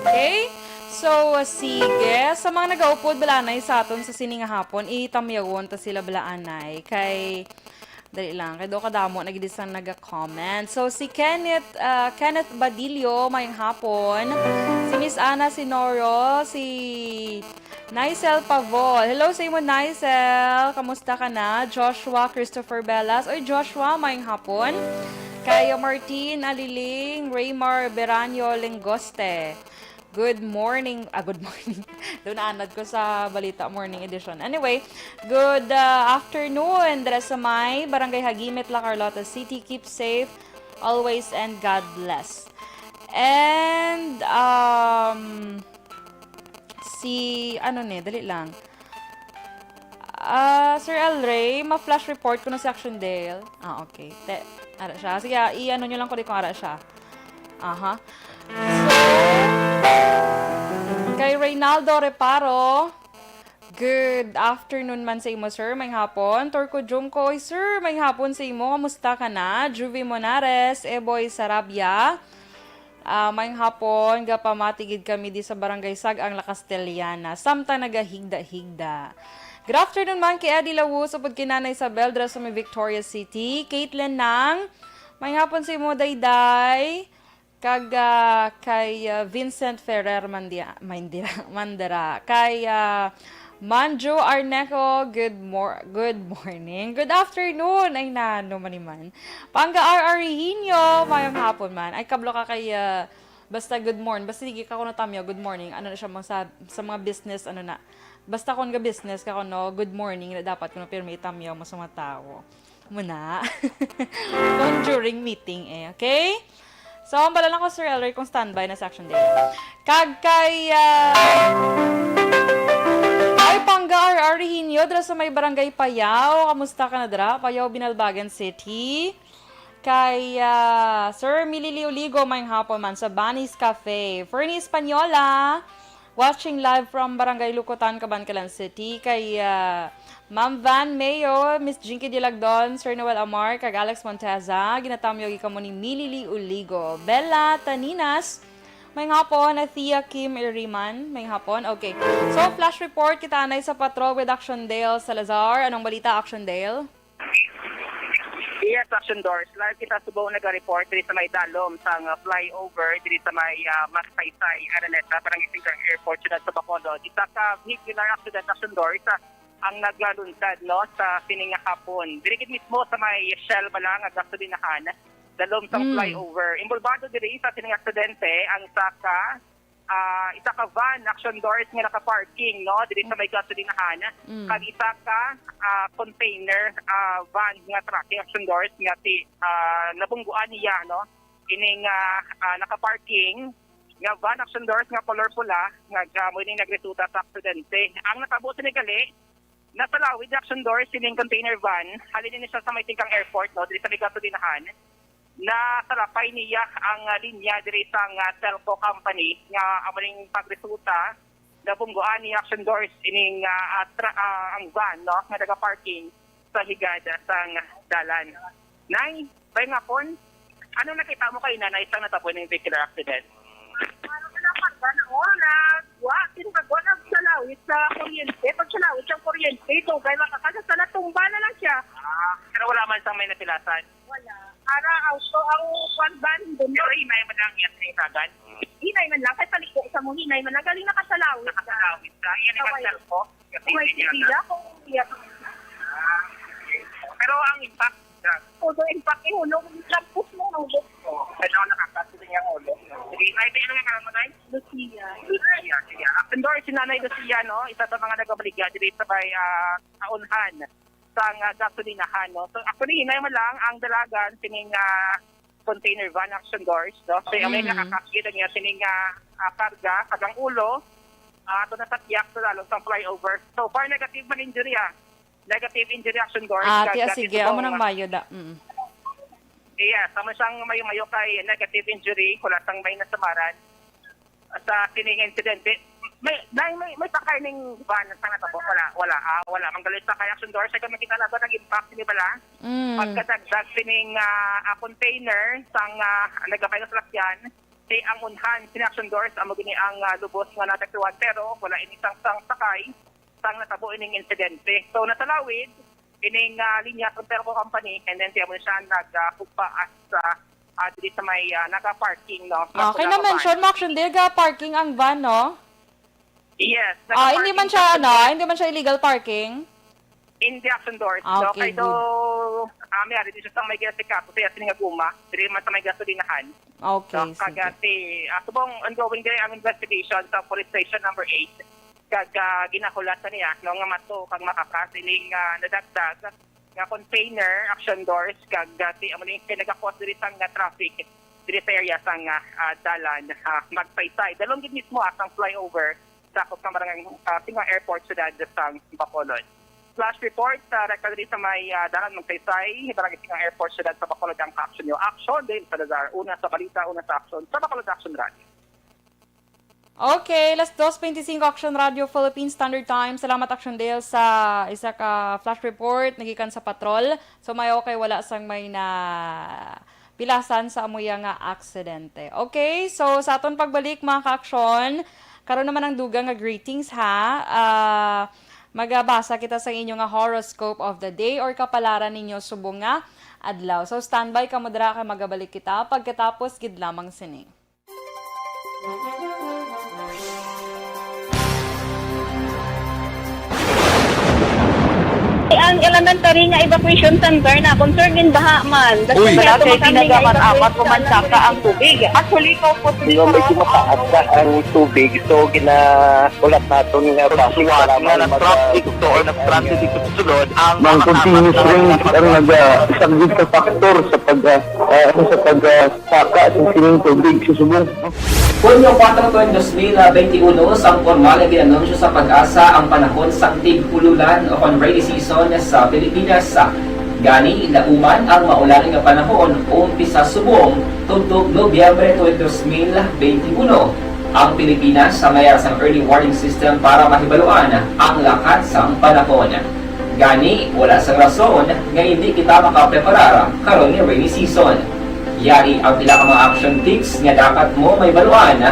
Okay? So, sige. Sa mga nag-aupod balanay sa aton sa sining hapon, itamyawon ta sila balaanay. Kay, dali lang, kay do kadamo, nagidisan naga-comment. So, si Kenneth Badillo, mayang hapon. Si Miss Ana Sinoro, si Nicel Pavol. Hello sa imo, Nicel. Kamusta ka na? Joshua Christopher Bellas. Oy, Joshua, mayang hapon. Kay Martin Aliling, Raymar Beranyo Lengoste. Good morning. Good morning. Doon naanad ko sa Balita Morning Edition. Anyway, good afternoon. Dara sa may Barangay Hagimit, La Carlota City. Keep safe always and God bless. And, dali lang. Sir El Rey, ma-flash report ko na si Action Dale. Okay. Ara siya. Sige, i-ano nyo lang ko di kung ara siya. Aha. So, kay Reynaldo Reparo, good afternoon man sa imo, sir. May hapon. Torco Jungkoy, sir. May hapon sa imo. Kamusta ka na? Juvie Monares, Eboy Sarabia. May hapon, gapamatigid kami di sa Barangay Sagang La Castellana. Samtang nagahigda-higda. Good afternoon man kay Eddie Lawu sa Pagkinana Isabel, dra sa may Victoria City. Caitlin Nang, may hapon sa imo, Dayday. Kay Vincent Ferrer Mandera. Kay Manjo Arneco, good morning. Good afternoon. Ay nano maniman. Pangga R.R. Hinyo, mayang hapon man. Ay kablo ka kay basta good morning. Basta sige ka ko na tamyo, good morning. Ano na siya sa mga business, ano na. Basta kung ga business ka no, good morning na dapat kuno pirmi tamyo mo sa mga tao. Muna. During meeting okay? So, ang bala lang ko, Sir Elroy, kung standby na sa Action Day. Kay Pangga R.R. Hinyo, dra sa may Barangay Payaw. Kamusta ka na, dra? Payaw, Binalbagan City. Kay Sir Milili Uligo, may hapon man sa Banis Cafe. Fernie Espanyola, watching live from Barangay Lukotan, Cabancalan City. Kay Ma'am Van Mayo, Miss Jinky Dilagdon, Sir Noel Amar, kag Alex Monteza, ginatamyo ka mo ni Milili Uligo. Bella Taninas, may hapon, Thea Kim Iriman, may hapon. Okay. So, flash report kita anay sa patrol with Action Dale Salazar. Anong balita, Action Dale? Yes, Action Doors. Live kita subaw nag-report diri sa may dalom sang flyover diri sa may Magsaysay, Araneta, parang isang airport sunod sa Bacolod. Isa ka vehicular accident, Action Doors, ang naglalunsad no sa sininga hapon. Dirigid mismo sa may Shell Balang at gasolinahan dalom sa flyover. Involvado diri sa sininga aksidente ang isa ka van, Action Doors, nga naka-parking no diri sa may gasolinahan. Kag isa ka container van nga truck, Action Doors, nga nabungguan niya no ining naka-parking nga van, Action Doors, nga color pula nga mo ning nagresulta sa aksidente. Ang natabo sa gali nasa lawid, Action Doors, sining container van, halin niya sa may tingkang airport, no, diri sa may gasolinahan, na salapay niya ang linya diri sa telco company, nga amaling pagresulta, na bungguan ni Action Doors, ining ang van, no, nga nag-parking sa higada sang dalan. Nay, bay nga pon, ano nakita mo kayo na isang natabo ng vehicular accident? Ano ka naman ba na oras? Tinagwa na sa lawit sa kuryente. Pag sa lawit siyang kuryente, ito, gaya makakasa sa natumba na lang siya. Pero wala man sang may napilasan. Wala. Ara, auto, ang kwanban, doon. Pero hinay man lang yan sa itagan. Hinay man lang, kahit paliko isa mo, hinay man lang. Galing nakasalawit. Nakasalawit ka. Yan ang telco. May sila kung iyak. Pero ang impact, Todo impact ihulog, lampos mo ng hulog. ano nakakasulit niyang ulo. Sige, ay, ano nga mo tayo? Lucia. Sige. Action Doors, si Nanay Lucia, no? Isa sa mga nagabaliga dito sa may kaunhan sa gasolinahan, no? So, actually, hinay mo lang ang dalagan sining container van, Action Doors, no? So, may nakakakita niya sining karga, kagang ulo, ito na sa tiyak sa lalong sa flyover. So far, negative man injury, Negative injury, Action Doors. Sige, amo nang mayo da. Yeah, sama siyang mayo-mayo kay negative injury, wala sang may nasamaran sa kining insidente. May sakay ning van sa natabo, wala manggalit sa kay Action Doors, ay makita na ba nag impact ni bala. Pagkadagdag sining container sang nagapay na salakyan, si ang unhan sin Action Doors amo gini ang lubos nga nataktuan, pero wala ini sang sakay sang natabo ining insidente. So nasalawid ining linya sa telco company, and then siya mo siya nagkupaas sa dito sa may naka-parking, no? Okay na mention mo, Action Day, parking ang van, no? Yes. Hindi man siya illegal parking? in the action doors. Okay, Kaya do, may ari dito sa may ginasikaso, kaya siningaguma, dili man sa may gasolinahan. Okay, sige. Kagati, subong ongoing gaya ang investigation sa police station number 8. Kag ginakulatan niya, no, nga mato, kag makakasiling nadagdag, nga container, action doors, kag ti, amo yung pinagakos diri sa nga traffic, diri sa area sa nga dalan, magpaysay. Dalong gid mismo ang flyover, sakop ka marang tinga airport sudad sa Bacolod. Flash report, rekta diri sa may dalan magpaysay, barangay tinga airport sudad sa Bacolod ang action nyo. Action din sa Lazar, una sa balita, una sa action, sa Bacolod Action Radio. Okay, last 2:25 Action Radio Philippine Standard Time. Salamat Action Dale sa isa ka flash report nagikan sa patrol. So may okay wala sang may na pilasan sa amoy nga aksidente. Okay, so sa aton pagbalik mga ka-aksyon, karon naman ang dugang nga greetings ha. Magabasa kita sa inyo nga horoscope of the day or kapalaran ninyo subong nga adlaw. So standby ka mo dira kay magabalik kita pagkatapos gid lamang sini. Ang elementary nga evacuation center na concerned din baha man. Uy, kaya kaya tinagaman-amat kumansaka ang tubig. Actually, ko po Hindi medyo mataas na ang tubig. So, ulat natin nga Suwag nga ng traffic to or ng transit dito sa sulod ang ng continuous rain ang nag-isang sa factor sa pagsaka sa sining tubig sa subong. Hunyo 4, 2021, sang formal ay ginanunsyo sa pag-asa ang panahon sang tig-ululan o rainy season sa Pilipinas. Gani, lauman ang maulaning nga panahon umpisa subong tuntog Nobyembre 2021. Ang Pilipinas sa mayroon sang early warning system para mahibaluan ang lakat sang panahon. Gani, wala sang rason nga hindi kita makapreparar karon ni rainy season. Yari ang pila ka mga action tips nga dapat mo may baluan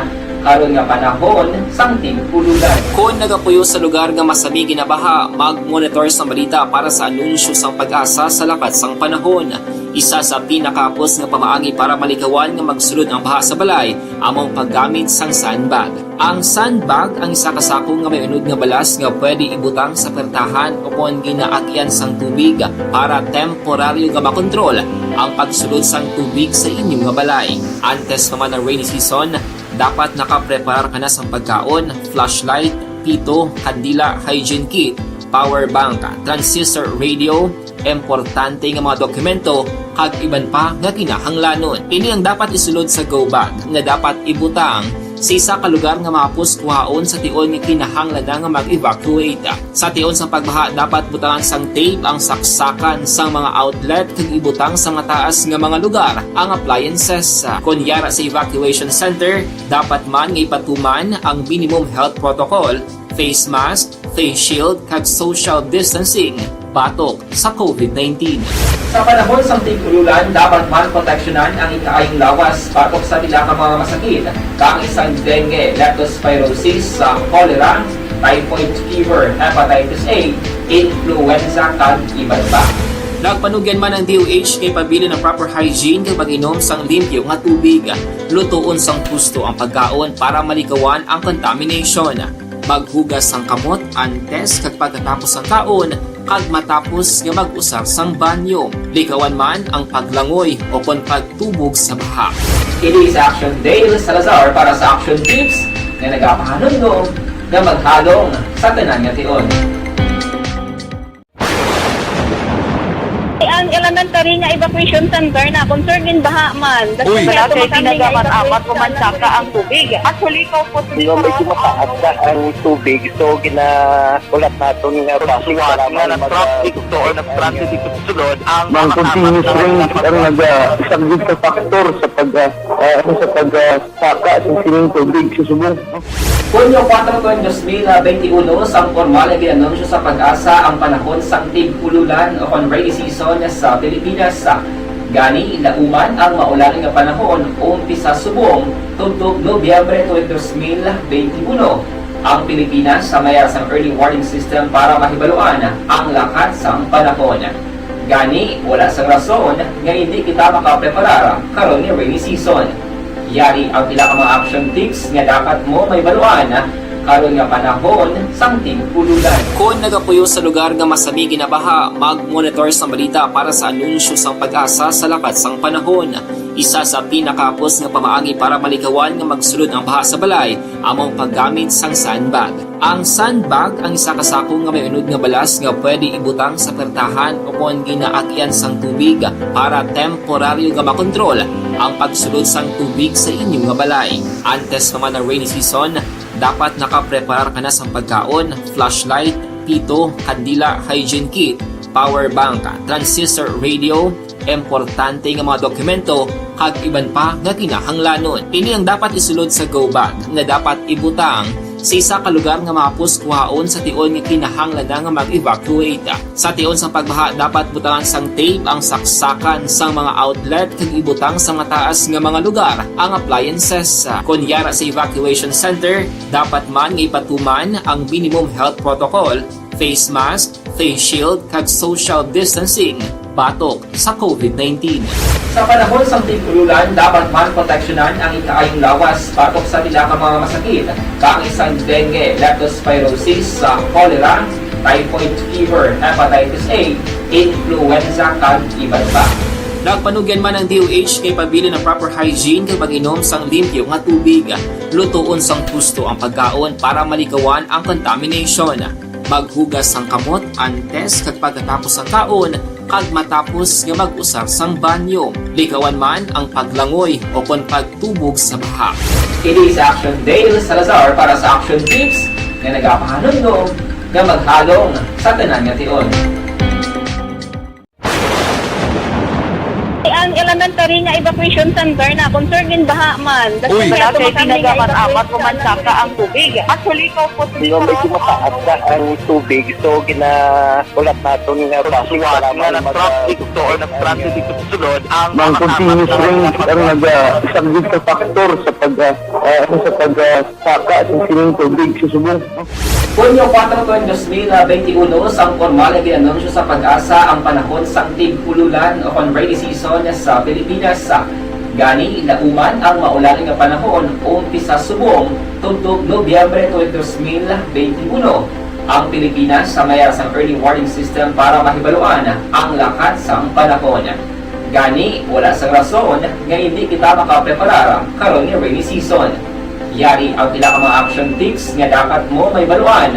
karon nga panahon sang tig-ululan. Kung nagapuyo sa lugar nga masabi ginabaha, mag-monitor sa balita para sa anunsyo sang pag-asa sa lakat sang panahon. Isa sa pinakapos nga pamaagi para malikawan nga magsulod ang baha sa balay, among paggamit sang sandbag. Ang sandbag ang isa kasako nga may unod nga balas nga pwede ibutang sa pertahan upon ginaagyan sang tubig para temporaryo nga makontrol ang pagsulod sang tubig sa inyong nga balay. Antes naman ng rainy season, dapat nakapreparar ka na sa pagkaon, flashlight, pito, kandila, hygiene kit, power bank, transistor radio, importante nga mga dokumento, kag iban pa nga kinahanglanon. Ini ang dapat isulod sa go bag nga dapat ibutang sa isa ka lugar nga mapus kuhaon sa tion nga kinahanglan nga mag-evacuate. Sa tion sa pagbaha dapat butangan sang tape ang saksakan sang mga outlet kag ibutang sa mataas nga mga lugar ang appliances. Kunyara sa evacuation center, dapat man nga ipatuman ang minimum health protocol, face mask, face shield kag social distancing batok sa COVID-19. Sa panahon sa tig-ululan, dapat man proteksyonan ang ikaayong lawas batok sa nila ka mga masakit, kang isang dengue, leptospirosis, cholera, typhoid fever, hepatitis A, influenza, kag iban pa. Nagpanugyan man ang DOH kay pabili ng proper hygiene kay pag-inom sang limpyo nga tubig. Lutuon sang husto ang pagkaon para malikawan ang contamination. Maghugas sang kamot antes kag pagkatapos ang kaon kag matapos nga mag-usar sang banyo. Likawan man ang paglangoy o kon pagtubog sa baha. Kini sa Action Dale Salazar para sa Action Tips na nagapahanong na maghalong sa tanan nga tion. ang elementary nga evacuation center na concerned din baha man. Uy, kaya kaya tinagaman-amat kumansaka ang tubig. Actually, ko po Hindi medyo mataas na ang tubig. So, ulat natin nga Suwag nga ng traffic to or ng transit dito sa sulod ang ng continuous rain ang nag-isang sa factor sa pagsaka sa sining tubig sa subong. Hunyo 4, 2021, sang formal ay ginanunsyo sa pag-asa ang panahon sang tig-ululan o rainy season sa Pilipinas. Gani, lauman ang maulaning nga panahon umpisa subong tuntog Nobyembre 2021. Ang Pilipinas sa mayroon sang early warning system para mahibaluan ang lakat sang panahon. Gani, wala sang rason nga hindi kita makapreparar karon ni rainy season. Yari ang pila ka mga action tips nga dapat mo may baluan karon nga panahon sang tigpululan. Kung nagapuyo sa lugar nga masami ginabaha, mag-monitor sa balita para sa anunsyo sang pag-asa sa lakat sang panahon. Isa sa pinakapos nga pamaagi para malikawan nga magsulod ang baha sa balay, among paggamit sang sandbag. Ang sandbag ang isa ka sako nga may unod nga balas nga pwede ibutang sa pertahan o kung ginaakyan sang tubig para temporaryo nga makontrol ang pagsulod sang tubig sa inyong nga balay. Antes naman ng rainy season, dapat nakapreparar ka na sa pagkaon, flashlight, pito, kandila, hygiene kit, power bank, transistor radio, importante nga mga dokumento kag iban pa nga kinahanglanon. Ini ang dapat isulod sa go bag nga dapat ibutang sa isa ka lugar nga mapus kuhaon sa tion nga kinahanglan nga mag-evacuate. Sa tion sa pagbaha dapat butangan sang tape ang saksakan sang mga outlet kag ibutang sa mataas nga mga lugar ang appliances. Kunyara sa evacuation center, dapat man nga ipatuman ang minimum health protocol, face mask, face shield kag social distancing batok sa COVID-19. Sa panahon sa tigululan, dapat man proteksyonan ang ikaayong lawas batok sa tila ka mga masakit, kang isang dengue, leptospirosis, cholera, typhoid fever, hepatitis A, influenza kag iban pa. Nagpanugyan man ang DOH kay pabili ng proper hygiene kay pag-inom sang limpyo nga tubig, lutuon sang gusto ang pagkaon para malikawan ang contamination. Maghugas sang kamot antes kag pagkatapos ang kaon kag matapos nga mag-usar sang banyo. Likawan man ang paglangoy o kon pagtubog sa baha. Kini sa Action Dale Salazar para sa Action Tips nga nagapahanong nga maghalong sa tanan nga tion. Ang elementary nga evacuation center na concern din baha man. Uy, dati pinagaman apat kumansaka ang tubig. Actually, ko po Yung medyo mataas na ang tubig, so ginaulat natin nga Siwat nga nag-traffic to or nag-traffic dito sa sulod ang mga continuous rain ang nag-subject sa factor sa pagsaka at sining tubig sa subong. Punyo 4 2021 sang formal na ginanunsyo sa pag-asa ang panahon sang tigpululan o kon rainy season sa Pilipinas. Gani, lauman ang maulan nga panahon umpisa subong tungtog Nobyembre 2021. Ang Pilipinas sa mayroon sang early warning system para mahibaluan ang lakat sang panahon. Gani, wala sang rason nga hindi kita makapreparar karon nga rainy season. Yari ang pila ka mga action tips nga dapat mo may baluan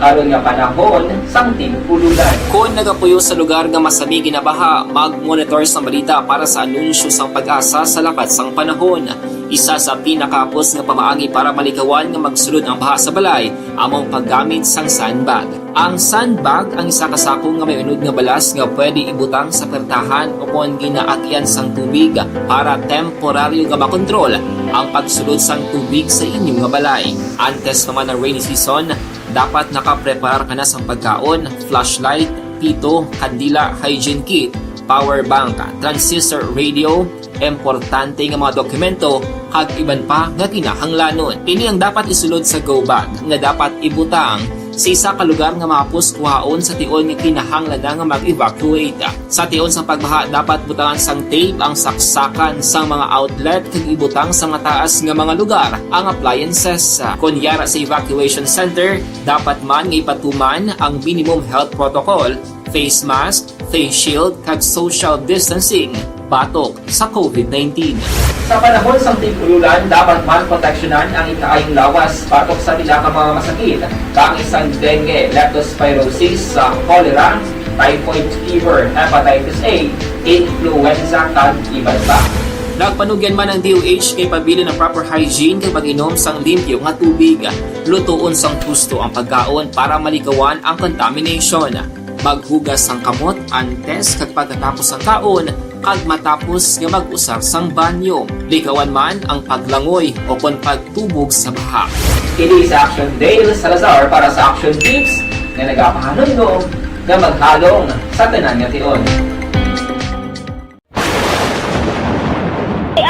karon nga panahon sang tigpululan. Kung nagapuyo sa lugar nga masami ginabaha, mag-monitor sa balita para sa anunsyo sang pag-asa sa lakat sang panahon. Isa sa pinakapos nga pamaagi para malikawan nga magsulod ang baha sa balay, among paggamit sang sandbag. Ang sandbag ang isa ka sako nga may unod nga balas nga pwede ibutang sa pertahan o kung ginaakyan sang tubig para temporaryo nga makontrol ang pagsulod sang tubig sa inyong nga balay. Antes naman ng rainy season, dapat nakapreparar ka na sa pagkaon, flashlight, pito, kandila, hygiene kit, power bank, transistor radio, importante nga mga dokumento kag iban pa nga kinahanglanon. Ini ang dapat isulod sa go bag nga dapat ibutang sa isa ka lugar nga mapus kuhaon sa tion nga kinahanglan nga mag-evacuate. Sa tion sa pagbaha dapat butangan sang tape ang saksakan sang mga outlet kag ibutang sa mataas nga mga lugar ang appliances. Kunyara sa evacuation center, dapat man nga ipatuman ang minimum health protocol, face mask, face shield kag social distancing batok sa COVID-19. Sa panahon sa tigululan, dapat man proteksyonan ang ikaayong lawas batok sa tila ka mga masakit, kang isang dengue, leptospirosis, cholera, typhoid fever, hepatitis A, influenza kag iban pa. Nagpanugyan man ang DOH kay pabili ng proper hygiene kay pag-inom sang limpyo nga tubig, lutuon sang gusto ang pagkaon para malikawan ang contamination. Maghugas sang kamot antes kag pagkatapos ang kaon kag matapos nga mag-usar sang banyo. Likawan man ang paglangoy o kon pagtubog sa baha. Kini sa Action Dale Salazar para sa Action Tips nga nagapahanong nga maghalong sa tanan nga tion.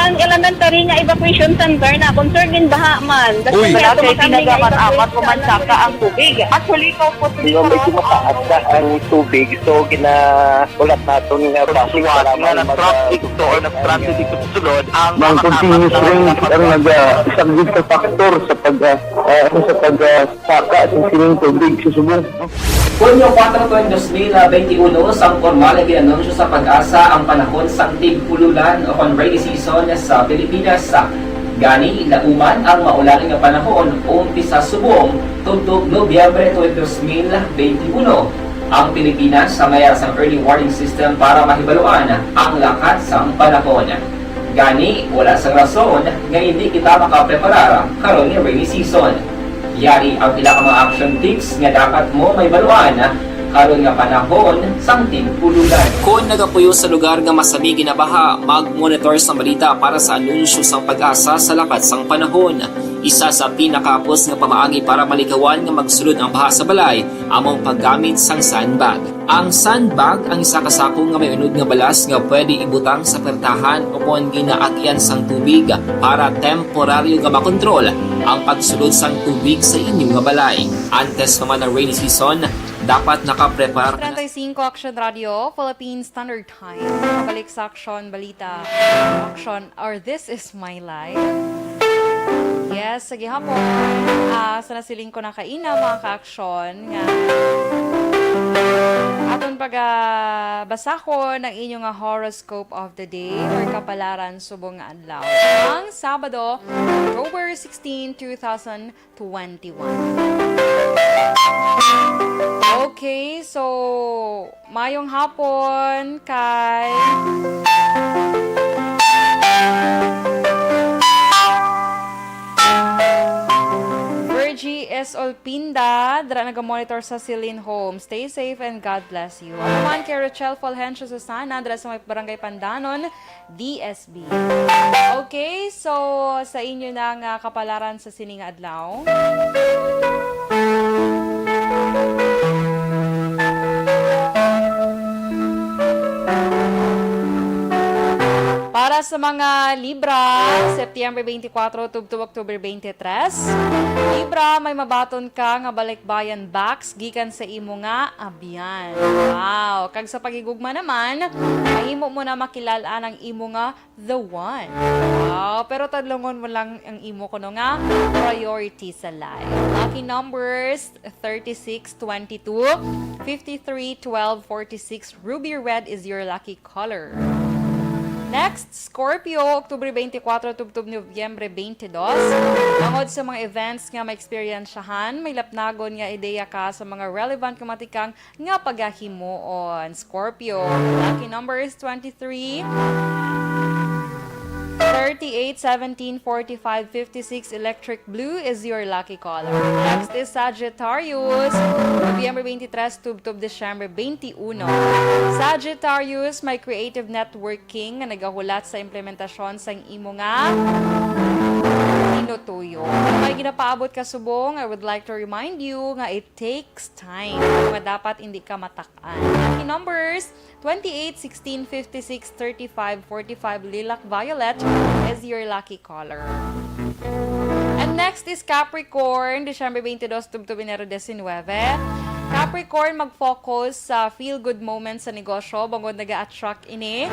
ang elementary tari nga evacuation center na concern din baha man. Uy! Kaya Kaya pinagaman amat evacuation pumansaka ang tubig. Actually, ikaw po Di ba medyo mataas na ang tubig, so ginaulat natin nga Siwat nga ng traffic to or nag-transit dito sa sulod ang Mang continuous rain ang nag-subject sa factor sa pagsaka sa sining tubig sa subong. Hunyo 4 2021, sang formal ay ginanunsyo sa pag-asa ang panahon sang tig-ululan o kon rainy season sa Pilipinas. Gani, lauman ang maulaning nga panahon umpisa subong tungtong Nobyembre 2021. Ang Pilipinas sa mayroon sang early warning system para mahibaluan ang lakas sang panahon. Gani, wala sang rason nga hindi kita makapreparar karon ni rainy season. Yari ang pila ka mga action tips nga dapat mo may baluan karon nga panahon sang tig-ululan. Kung nagapuyo sa lugar nga masabi ginabaha, mag-monitor sa balita para sa anunsyo sang pag-asa sa lakat sang panahon. Isa sa pinakapos nga pamaagi para malikawan nga magsulod ang baha sa balay, among paggamit sang sandbag. Ang sandbag ang isa kasako nga may unod nga balas nga pwede ibutang sa pertahan o kung ginaagyan sang tubig para temporaryo nga makontrol ang pagsulod sang tubig sa inyong nga balay. Antes naman ng rainy season, dapat nakaprepare 35 Action Radio, Philippine Standard Time. Kabalik sa Action Balita. Action, or This Is My Life. Yes, sige hapon. Sa nasiling ko na kaina, mga ka-action, nga aton basahon ng inyong horoscope of the day or kapalaran subong nga adlaw. Ang Sabado, October 16, 2021. Okay, so mayong hapon kay Virgie S. Olpinda, dara naga-monitor sa Celine Home. Stay safe and God bless you. Ako naman kay Rachel Fulgencio Susana, dara sa may Barangay Pandanon, DSB. Okay, so sa inyo na nga kapalaran sa sining adlaw. Para sa mga Libra, September 24 to October 23. Libra, may mabaton ka nga balikbayan box gikan sa imo nga abiyan. Wow! Kag sa pagigugma naman, mahimo mo na makilalaan ang imo nga the one. Wow! Pero tadlongon mo lang ang imo kuno nga priority sa life. Lucky numbers 36, 22, 53, 12, 46. Ruby red is your lucky color. Next, Scorpio, October 24 to Nobyembre 22. Bangod sa mga events nga ma-experiensyahan, may lapnagon nga ideya ka sa mga relevant kamatikang nga paghahimuon. Scorpio, lucky numbers 23, 38, 17, 45, 56. Electric blue is your lucky color. Next is Sagittarius, Nobyembre 23 to December 21. Sagittarius, may creative networking na nagahulat sa implementasyon sa imo nga tinutuyo. May ginapaabot ka subong, I would like to remind you nga it takes time. Nga dapat hindi ka matakan. Lucky numbers 28, 16, 56, 35, 45. Lilac violet is your lucky color. And next is Capricorn, December 22 to Enero 19. Capricorn, mag-focus sa feel-good moments sa negosyo, bangod nag-attract ini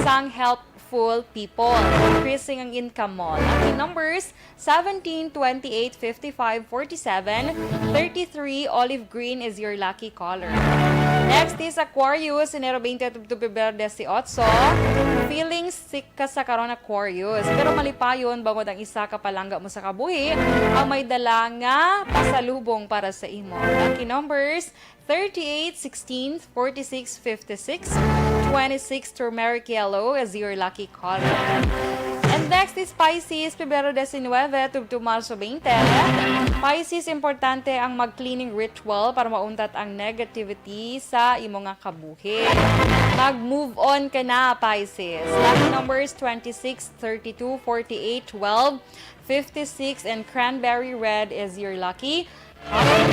sang helpful people, increasing ang income mo. Lucky numbers 17, 28, 55, 47, 33. Olive green is your lucky color. Next is Aquarius, Enero 20 to Febrero 18. Feeling sick ka sa karon Aquarius, pero malipayon bangod ang isa ka palangga mo sa kabuhi ang may dala nga pasalubong para sa imo. Lucky numbers 38, 16, 46, 56, 26. Turmeric yellow is your lucky color. And next is Pisces, Febrero 19 to Marso 20. Pisces, importante ang mag-cleaning ritual para mauntat ang negativity sa imo nga kabuhi. Mag-move on ka na, Pisces. Lucky numbers 26, 32, 48, 12, 56, and cranberry red is your lucky color.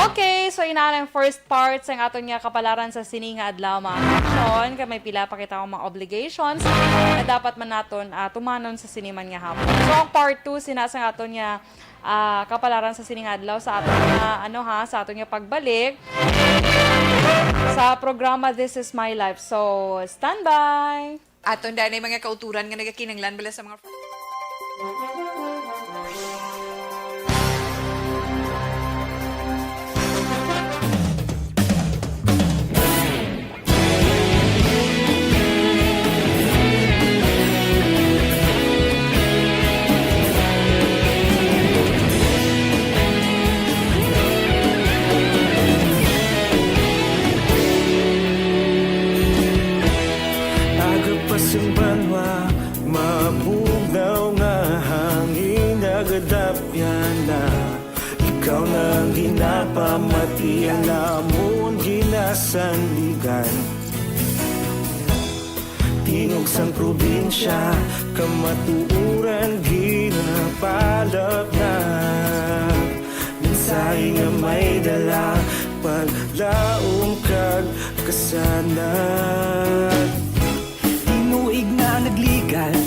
Okay, so ina ang first part sa aton nga kapalaran sa sininga adlaw mga action. Kaya may pila pa kita mga obligations na dapat man naton tumanon sa siniman nga hapon. So ang part 2 sinasang aton nga kapalaran sa sining adlaw sa aton nga sa aton nga pagbalik sa programa This Is My Life. So stand by. Aton dahil mga kauturan nga nagakinanglan bala sa mga Pasang banwa, mabugnaw nga hangin nagadapyan na ikaw na ginapamatian namon ginasanligan. Tingog sang probinsya, kamatuuran ginapalap na mensahe nga may dala, paglaom kag kasanat. Tinuig na nagligan,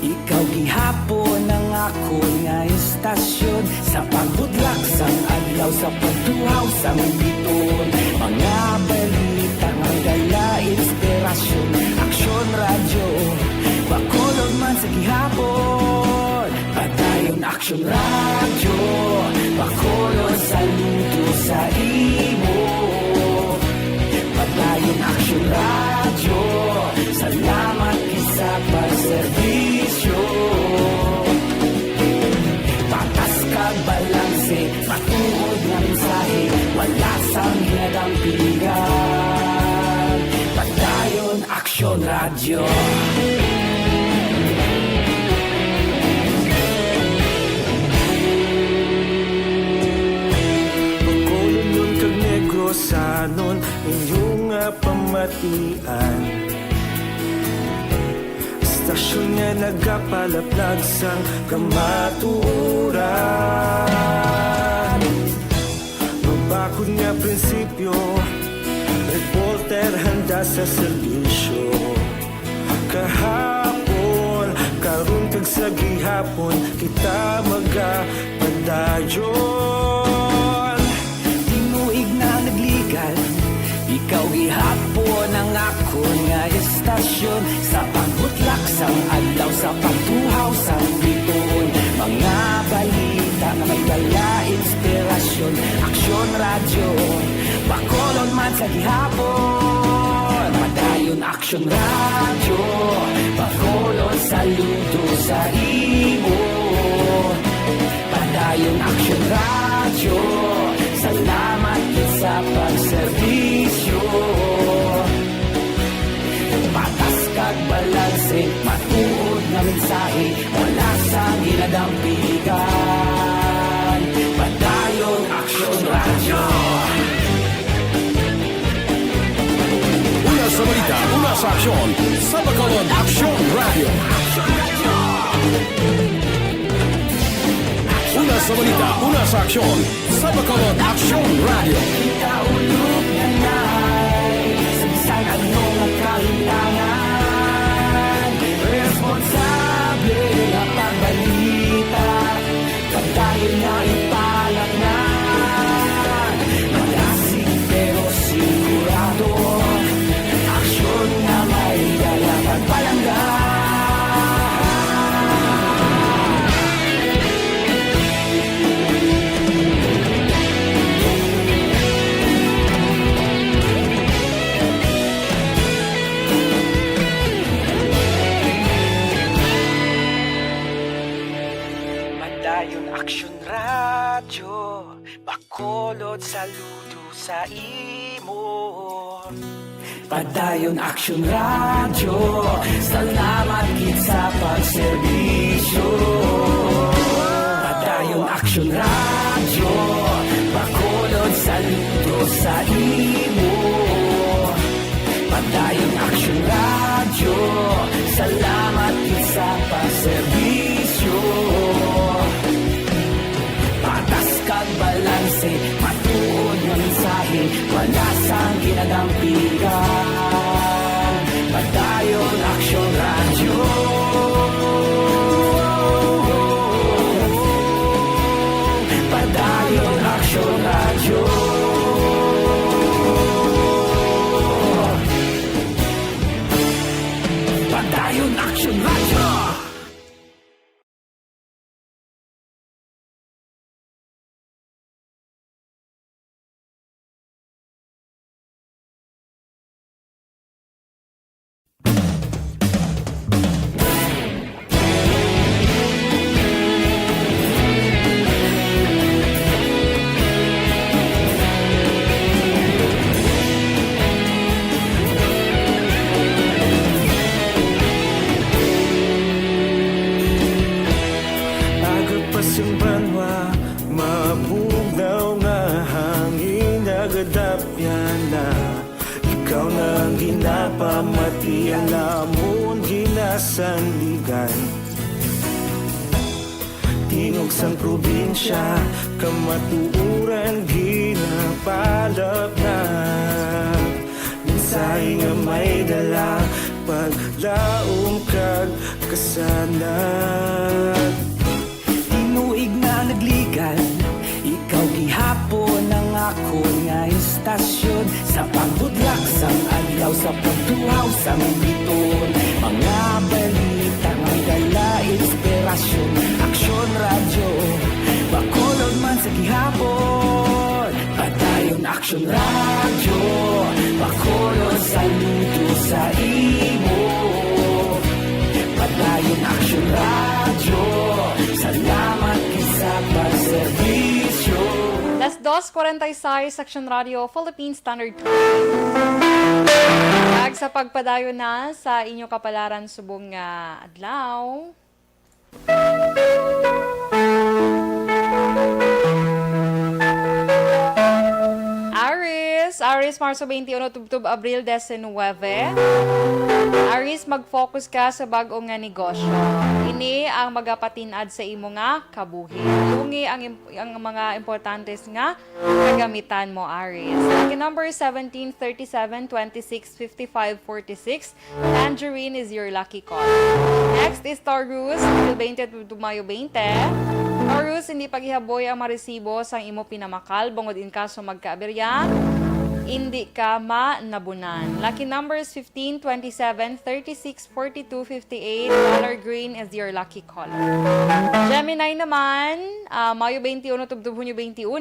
ikaw gihapon ang ako nga istasyon sa pagbudlak sang adlaw sa pagtuhaw sang biton. Mga balita nga dala inspirasyon, aksyon radyo, bakolog man sa gihapon. Padayon aksyon radyo, bakolog saludo sa imo. Padayon aksyon radyo, salamat sa pagserbisyo. Patas kag balanse, matuod nga mensahe, wala sang ginadampigan. Padayon aksyon radyo. Pagkulong nun kag negrosanon, inyong pamatian. Stasyon nga nagapalaplag sang kamatuuran. Mabakod nga prinsipyo, reporter handa sa serbisyo. Kahapon, karon kag sa gihapon, kita magapadayon. Tinuig na nagligal, ikaw gihapon ang ako nga istasyon sa pagbutlak sang adlaw sa pagtuhaw sang biton. Mga balita na may dala inspirasyon, aksyon radyo, bakolon man sa gihapon. Padayon aksyon radyo, bakolon saludo sa imo. Padayon aksyon radyo, salamat sa pagserbisyo. Patas kag balanse, matuod nga mensahe, wala sang ginadampigan. Padayon aksyon radyo. Una sa balita, una sa aksyon, sa Bacolod Aksyon Radio. Una sa balita, una sa aksyon, sa Bacolod Aksyon Radio. Ikaulog na na'y sagsang anong kahintangan. Responsable na pagbalita, pagdayon na ipalat na. Malasig pero sigurado, aksyon na may dala pagpalanggan. Padayon aksyon radyo, bakolod saludo sa imo. Padayon aksyon radyo, salamat gid sa pagserbisyo. Padayon aksyon radyo, bakolod saludo sa imo. Padayon aksyon radyo, salamat gid sa pagserbisyo. Patas kag balanse, matuod nga mensahe, wala sang ginadampigan. Padayon aksyon radyo. isang banwa mabugnaw nga hangin nagadapyan na ikaw na ang ginapamati ang lamon ginasandigan Tinog sang probinsya kamatuuran ginapalap na Minsay nga may dala paglaom kag kasanat Tinuig na nagligan ikaw gihapon ang ako nga istasyon Sa pagbudlak sang adlaw sa pagtuhaw sang biton Mga balita may dala inspirasyon Aksyon radyo Bacolod man sa gihapon Padayon aksyon radyo Bacolod saludo sa imo Padayon aksyon radyo Salamat kisa pagserbisyo Las 2:46, Section Radio, Philippine Standard Time. Ag sa pagpadayon na sa inyo kapalaran subong nga adlaw. Aris, Marso 21, tubtub Abril 19. Aris, mag-focus ka sa bag-o nga negosyo. Ini ang magapatinad sa imo nga kabuhi. Lungi ang mga importantes nga kagamitan mo, Aris. Lucky number 17, 37, 26, 55, 46. Tangerine is your lucky call. Next is Taurus, Abril 20 to Mayo 20. Taurus, hindi paghihaboy ang maresibo sang imo pinamakal, bungod in kaso magkaaberya. Hindi ka manabunan. Lucky numbers 15, 27, 36, 42, 58. Color green is your lucky color. Gemini naman, Mayo 21, tubtub Hunyo 21.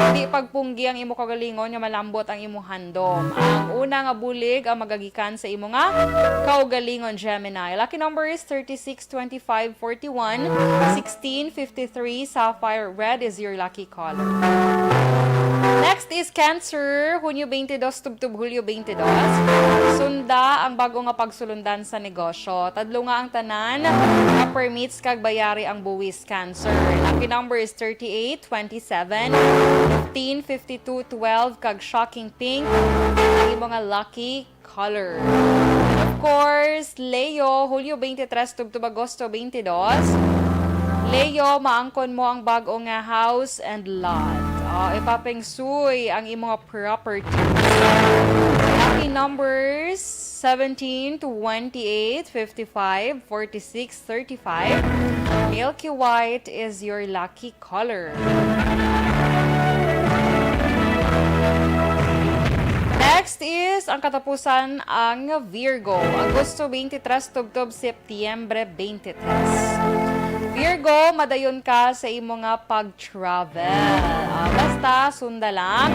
Hindi pagpunggi ang imo kagalingon nga malambot ang imo handom. Ang una nga bulig ang magagikan sa imo nga kaugalingon, Gemini. Lucky numbers 36, 25, 41, 16, 53. Sapphire red is your lucky color. Next is Cancer, Hunyo 22, tubtub Hulyo 22. Sunda ang bago nga pagsulundan sa negosyo. Tadlo nga ang tanan na permits kag bayari ang buwis, Cancer. Lucky number is 38, 27, 15, 52, 12 kag shocking pink. Ang imo nga lucky color. Of course, Leo, Hulyo 23, tubtub Agosto 22. Leo, maangkon mo ang bago nga house and lot. Ipapengsuy ang imong property. Lucky numbers 17, 28, 55, 46, 35. Milky white is your lucky color. Next is ang katapusan ang Virgo. Agosto 23, tubtob Setyembre 23. Virgo, madayon ka sa imo nga pag-travel. Basta sunda lang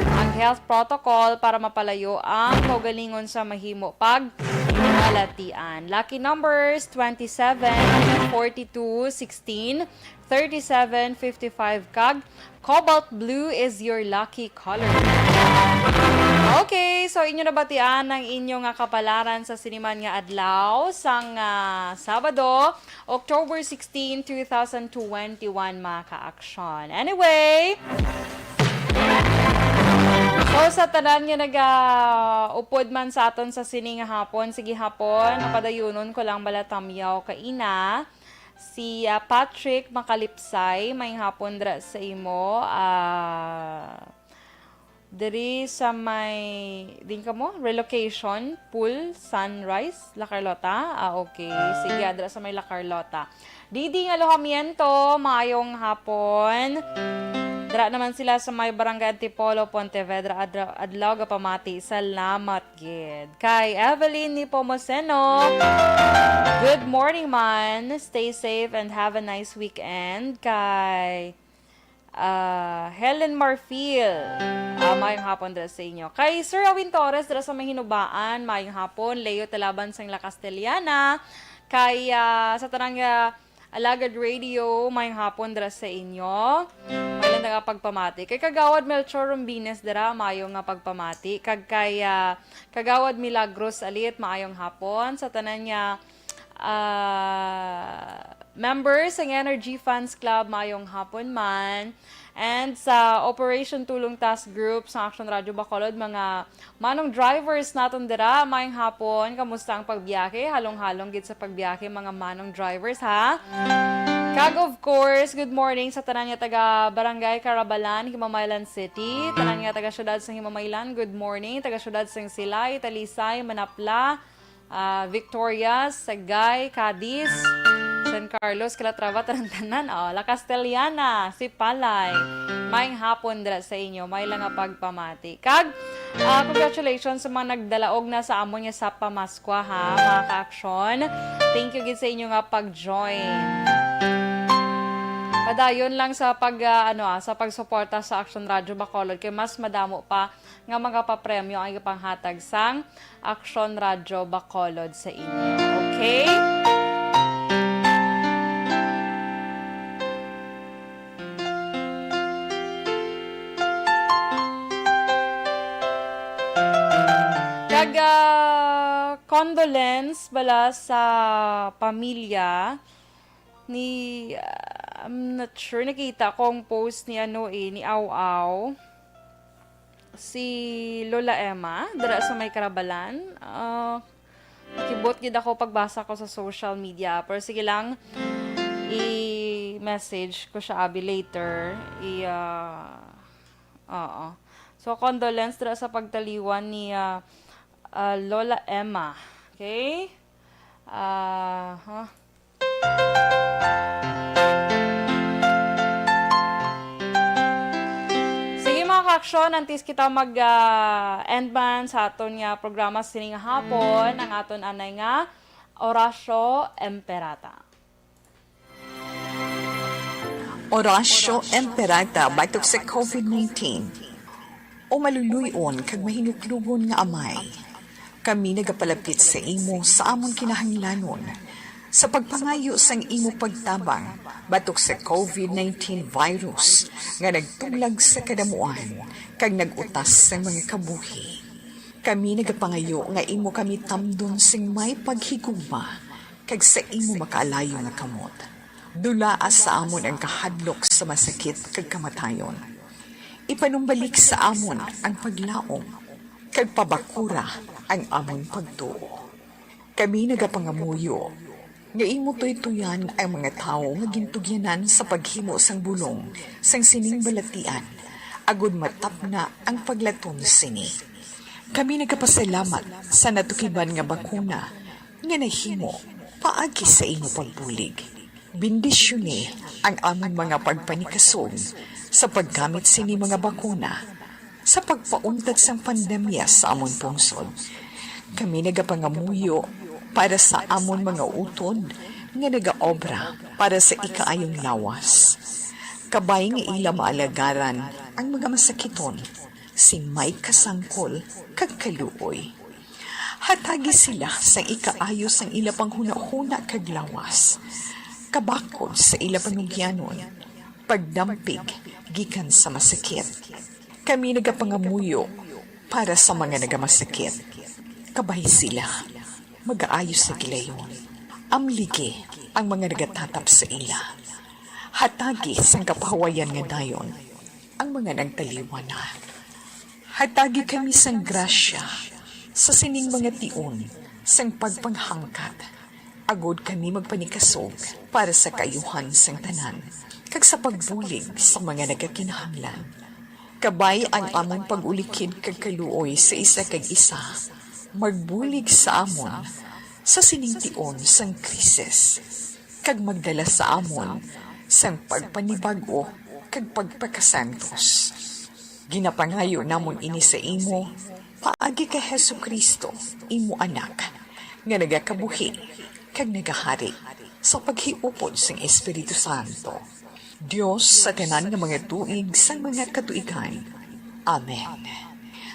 ang health protocol para mapalayo ang kaugalingon sa mahimo pag-malatian. Lucky numbers 27, 42, 16, 37, 55 kag cobalt blue is your lucky color. Okay, so inyo nabatian ang inyo nga kapalaran sa siniman nga adlaw sang Sabado, October 16, 2021 mga ka-aksyon. Anyway, so sa tanan nga nag-upod man sa aton sa sining hapon, sige hapon, napadayunon ko lang balatamyaw kaina. Si Patrick Makalipsay, may hapon dra sa imo, diri sa may din ka mo relocation pool Sunrise La Carlota. Okay, sige adra sa may La Carlota. Didi nga alojamiento, maayong hapon. Dra naman sila sa may Barangay Antipolo, Pontevedra, adlaw ga pamati. Salamat gid. Kay Evelyn Nipomoseno, good morning man. Stay safe and have a nice weekend. Kay Helen Marfil, mayong hapon dira sa inyo. Kay Sir Awin Torres dira sa may Hinubaan, mayong hapon. Leo Talaban sang La Castellana. Kay sa tanang Alagad Radio, mayong hapon dira sa inyo. Mayroon na pagpamati. Kay Kagawad Melchor Rumbines dira, mayong nga pagpamati. Kay Kagawad Milagros Alit, mayong hapon. Sa tanan niya members ng Energy Fans Club, mayong hapon man. And sa Operation Tulong Task Group sa Action Radio Bacolod, mga manong drivers naton dira, mayong hapon. Kamusta ang pagbiyahe? Halong-halong gid sa pagbiyahe mga manong drivers, ha? Kag of course, good morning sa tanan nga taga Barangay Carabalan, Himamaylan City. Tanan nga taga syudad sa Himamaylan, good morning. Taga syudad sa Silay, Talisay, Manapla, Victoria, Sagay, Cadiz, San Carlos, Calatrava, Tarantanan, La Castellana, Sipalay. Maayong hapon dira sa inyo, may lang nga pagpamati. Kag, congratulations sa mga nagdalaog na sa amon nga sa Pamaskwa, ha, mga ka-aksyon. Thank you gid sa inyo nga pag-join. Padayon lang sa sa pagsuporta sa Action Radio Bacolod kay mas madamo pa nga mga papremyo ang ipanghatag sang Action Radio Bacolod sa inyo. Okay? Condolence bala sa pamilya ni I'm not sure, nakita kong post ni ni Aw si Lola Emma dara sa may Carabalan. Nakibot gid ako pagbasa ko sa social media, pero sige lang i-message ko siya abi later. So condolence dara sa pagtaliwan ni Lola Emma. Okay? Sige mga ka-aksyon, antes kita mag-end man sa aton nga programa sining hapon, ang aton anay nga Orasyo Emperata. Orasyo Emperata batok sa COVID-19. O maluluyon kag mahinuklugon nga amay. Kami nagapalapit sa imo sa amon kinahanglanon sa pagpangayo sang imo pagtabang batok sa COVID-19 virus nga nagtunglag sa kadamuan kag nagutas sa mga kabuhi. Kami nagapangayo nga imo kami tamdon sing may paghigugma kag sa imo makaalayo nga kamot. Dulaa sa amon ang kahadlok sa masakit kag kamatayon. Ipanumbalik sa amon ang paglaom kag pabakura ang amon pagtuo. Kami nagapangamuyo nga imo tuytuyan ang mga tao nga gintugyanan sa paghimo sang bulong sang sining balatian agud matapna ang paglatom sini. Kami nagapasalamat sa natukiban nga bakuna nga nahimo paagi sa imo pagbulig. Bendisyone ang amon mga pagpanikasog sa paggamit sini mga bakuna sa pagpauntad sang pandemya sa amon pungsod. Kami nagapangamuyo para sa amon mga utod nga nagaobra para sa ikaayong lawas. Kabay nga ila maalagaran ang mga masakiton, sing may kasangkol kag kaluoy. Hatagi sila sa ikaayo sang ila panghuna-huna kag lawas. Kabakod sa ila panugyanon, pagdampig gikan sa masakit. Kami nagapangamuyo para sa mga nagamasakit. Kabay sila, mag-aayos sa gilayon. Amligi ang mga nagatatap sa ila. Hatagi sang kapahawayan nga dayon, ang mga nagtaliwan na. Hatagi kami sang grasya sa sining mga tion, sang pagpanghangkat. Agod kami magpanikasog para sa kayuhan sang tanan, kag sa pagbulig sa mga nagakinahanglan. Kabay ang amon pag-ulikid kag kaluoy sa isa kag isa, magbulig sa amon sa sining-tion sang krisis, kag magdala sa amon sang pagpanibago kag pagpakasantos. Ginapangayo namon ini sa imo, paagi kay Hesukristo, imo anak, nga nagakabuhi kag nagahari sa paghiupod sang Espiritu Santo. Diyos sa tanan ng mga tuig sang mga katuigan. Amen.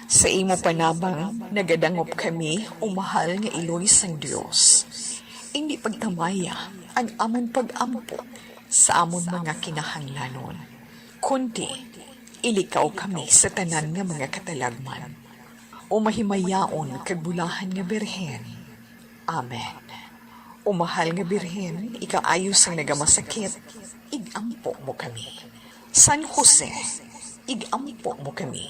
Sa imo panabang, nagadangop kami, umahal nga Iloy sang Diyos. Hindi pagtamaya ang amon pag-ampo sa amon mga kinahanglanon. Kundi, ilikaw kami sa tanan nga mga katalagman. O mahimayaon kag bulahan nga berhen. Amen. O mahal nga birhen, ikaayos ang nagamasakit, igampo mo kami. San Jose, igampo mo kami.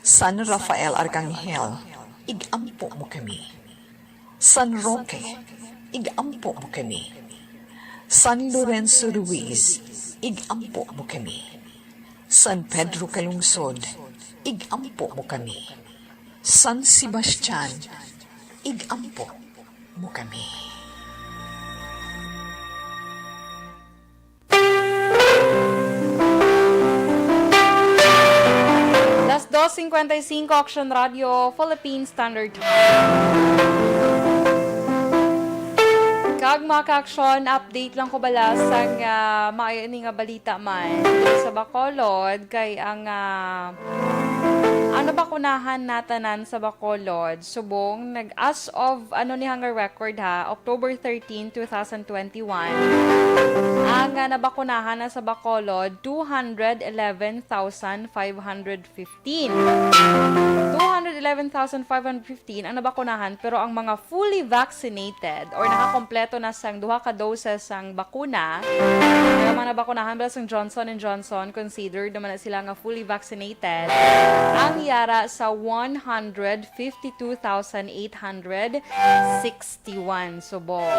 San Rafael Arcangel, igampo mo kami. San Roque, igampo mo kami. San Lorenzo Ruiz, igampo mo kami. San Pedro Calungsod, igampo mo kami. San Sebastian, igampo mo kami. Las 2:55 Action Radio, Philippine Standard Time. Kag mga ka-aksyon, update lang ko bala sa maayon nga balita man sa Bacolod kay ang ano bakunahan natanan sa Bacolod subong as of ni hanga record ha October 13, 2021 ang nabakunahan na sa Bacolod 211,515 ang nabakunahan pero ang mga fully vaccinated or nakakompleto na sang duha ka doses sang bakuna ang mga nabakunahan bala sang Johnson & Johnson considered naman na sila nga fully vaccinated ang yara sa 152,861 subong.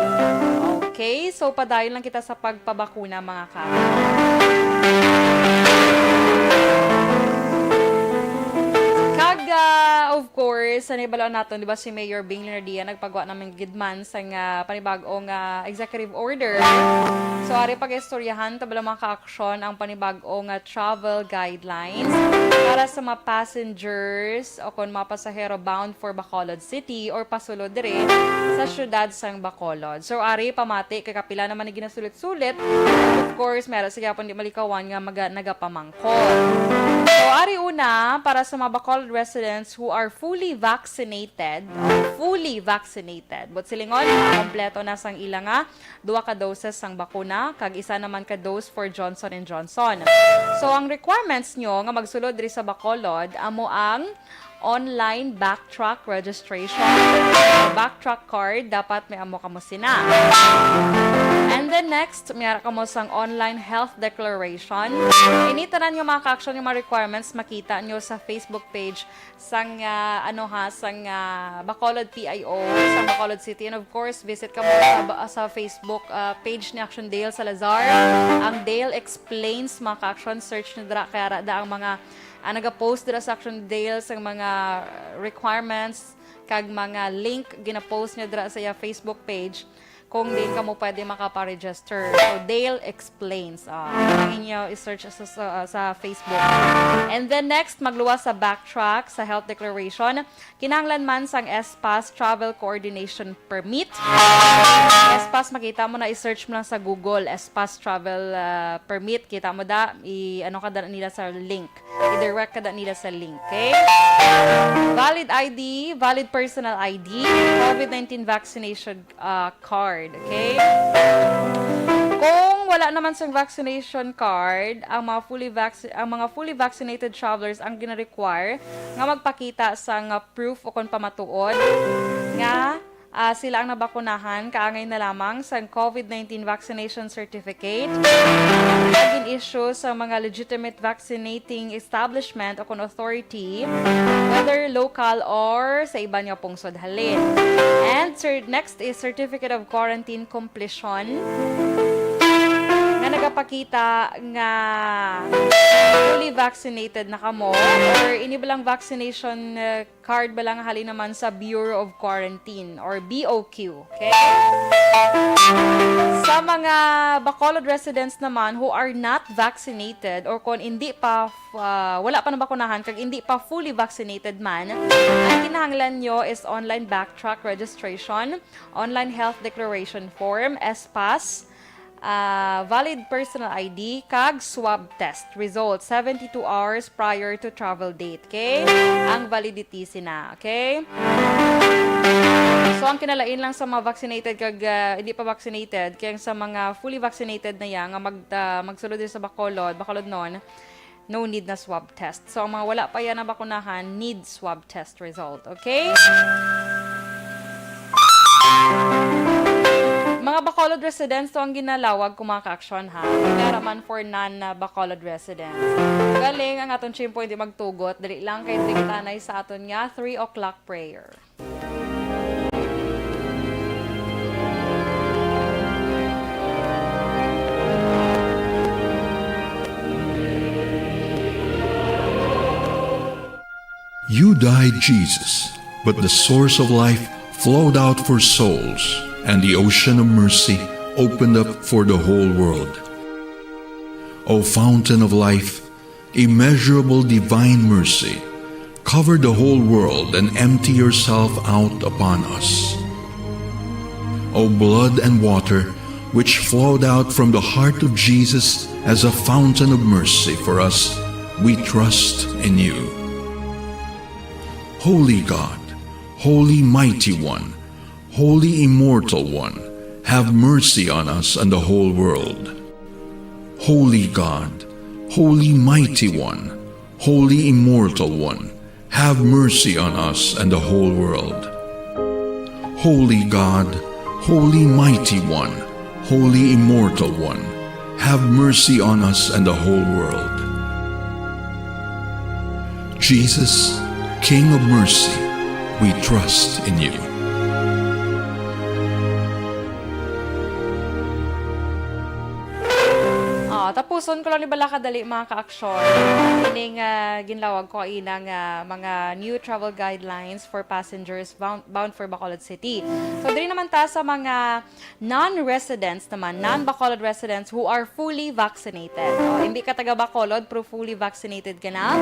Okay, so padayon lang kita sa pagpabakuna mga ka. Of course, sa nibalaw natin, di ba si Mayor Bing Linardia nagpagawa namin gidman sa panibagong executive order. So, ari pag-istoryahan, tabala mga ka-aksyon ang panibagong travel guidelines para sa mga passengers o kung mga pasahero bound for Bacolod City or pasulod dire sa syudad sang Bacolod. So, ari pamati, kakapila naman ni ginasulit-sulit. Of course, meron siya pang di malikawan nga nagapamangkot. So, ari una, para sa mga Bacolod residents who are fully vaccinated, but silingon, kompleto na sang ilang duwa ka doses sang bakuna, kag isa naman ka dose for Johnson & Johnson. So, ang requirements nyo nga magsulod diri sa Bacolod, amo ang online backtrack registration. Backtrack card, dapat may amo kamo sina. And then next, mayara kamo sang online health declaration. Initanan yung mga ka-action yung mga requirements, makita nyo sa Facebook page sang Bacolod PIO, sa Bacolod City. And of course, visit kamo sa Facebook page ni Action Dale Salazar. Ang Dale Explains, mga ka-action, search nyo dira, kaya ang mga nag-post dira sa Action Dale sa mga requirements kag mga link gina-post niya dira sa iya Facebook page kung din ka mo pwede makapa-register. So, Dale Explains. Inyo i-search sa Facebook. And then next, magluwas sa backtrack sa health declaration. Kinahanglan man sang SPAS Travel Coordination Permit. SPAS, makita mo na i-search mo lang sa Google, SPAS Travel Permit. Kita mo ano ka da nila sa link. I-direct ka da nila sa link. Okay? Valid ID, valid personal ID, COVID-19 vaccination card. Okay? Kung wala naman sa vaccination card, ang mga fully vaccinated travelers ang gina-require nga magpakita sa proof o kung pamatuod nga sila ang nabakunahan kaangay na lamang sa COVID-19 vaccination certificate naging issue sa mga legitimate vaccinating establishment o kung authority, whether local or sa iba niya pong sudhalin. And next is certificate of quarantine completion nga nagapakita nga fully vaccinated na kamo or inibalang vaccination card balang hali naman sa Bureau of Quarantine or BOQ. Okay? Sa mga Bacolod residents naman who are not vaccinated or kung hindi pa wala pa nabakunahan kag hindi pa fully vaccinated man, ang kinahanglan nyo is online backtrack registration, online health declaration form, SPAS, valid personal ID, kag swab test results 72 hours prior to travel date. Okay? Ang validity sina. Okay? So, ang kinalain lang sa mga vaccinated kag hindi pa vaccinated, kaya sa mga fully vaccinated na yan, nga magsulod din sa Bacolod noon, no need na swab test. So, ang mga wala pa yan na bakunahan, need swab test result. Okay? Mga Bacolod residents to ang ginalawag kung mga ka-aksyon ha. Kaya man for non-Bacolod residents. Galing ang aton chimpo hindi magtugot. Dali lang kay tanay sa aton nga 3 o'clock prayer. You died, Jesus, but the source of life flowed out for souls, and the ocean of mercy opened up for the whole world. O fountain of life, immeasurable divine mercy, cover the whole world and empty yourself out upon us. O blood and water, which flowed out from the heart of Jesus as a fountain of mercy for us, we trust in you. Holy God, Holy Mighty One, Holy Immortal One, have mercy on us and the whole world. Holy God, Holy Mighty One, Holy Immortal One, have mercy on us and the whole world. Holy God, Holy Mighty One, Holy Immortal One, have mercy on us and the whole world. Jesus, King of mercy, we trust in you. Tapuson ko lang ni bala kadali mga ka-aksyon. Ining ginlawag ko inang mga new travel guidelines for passengers bound for Bacolod City. So diri naman ta sa mga non-residents naman, non-Bacolod residents who are fully vaccinated. Hindi ka taga Bacolod pero fully vaccinated ka na.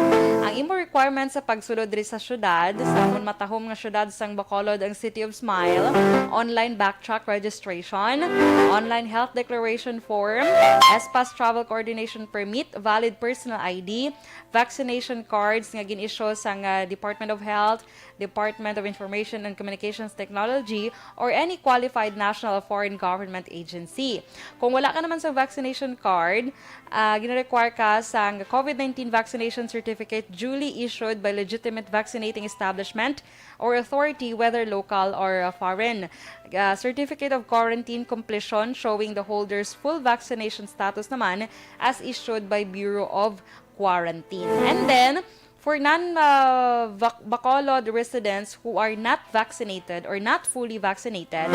Ang imo requirements sa pagsulod diri sa syudad, sa amon matahom nga syudad sang Bacolod ang City of Smile, online backtrack registration, online health declaration form, Espas travel coordination permit, valid personal ID, vaccination cards nga gin-issue sang Department of Health, Department of Information and Communications Technology, or any qualified national or foreign government agency. Kung wala ka naman sa vaccination card, gina-require ka sang COVID-19 vaccination certificate duly issued by legitimate vaccinating establishment or authority, whether local or foreign. Certificate of quarantine completion showing the holder's full vaccination status naman as issued by Bureau of Quarantine. And then, for non-Bacolod residents who are not vaccinated or not fully vaccinated,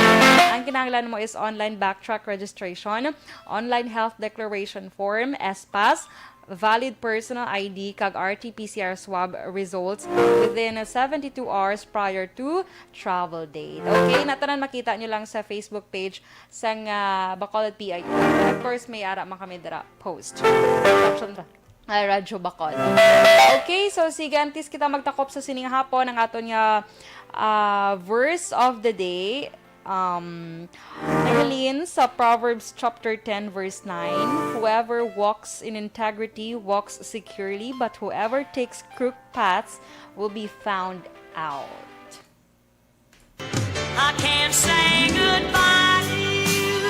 ang kinahanglan mo is online backtrack registration, online health declaration form, Espas, valid personal ID, kag RT-PCR swab results within 72 hours prior to travel date. Okay, natanan makita nyo lang sa Facebook page sang Bacolod PIO. Of course, may ara man kami dira post. Radyo Bacol. Okay, so sige, antes kita magtakop sa sining hapon ang aton nga verse of the day. Nagalin sa Proverbs chapter 10 verse 9, whoever walks in integrity walks securely, but whoever takes crooked paths will be found out. I can't say goodbye to you,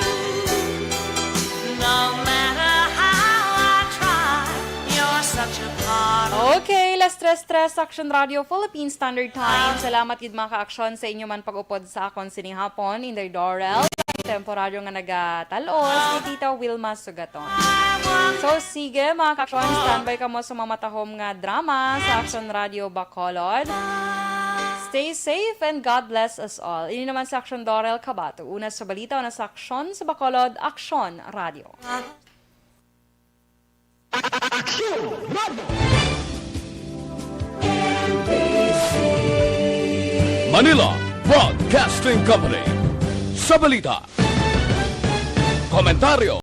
no matter how I try. You're such a part of Okay, Last Stress Action Radio Philippine Standard Time. Salamat gid mga ka-aksyon sa inyo man pag-upod sa akon sining hapon. Inday Dorel, temporaryo nga nagatalos ni Tita Wilma Sugaton. So sige mga ka-aksyon, standby ka mo sa mga matahom nga drama sa Action Radio Bacolod. Stay safe and God bless us all. Ini naman sa Action Dorel Cabato. Una sa balita, una sa Action sa Bacolod, Action Radio. Manila Broadcasting Company. Sa balita, komentaryo,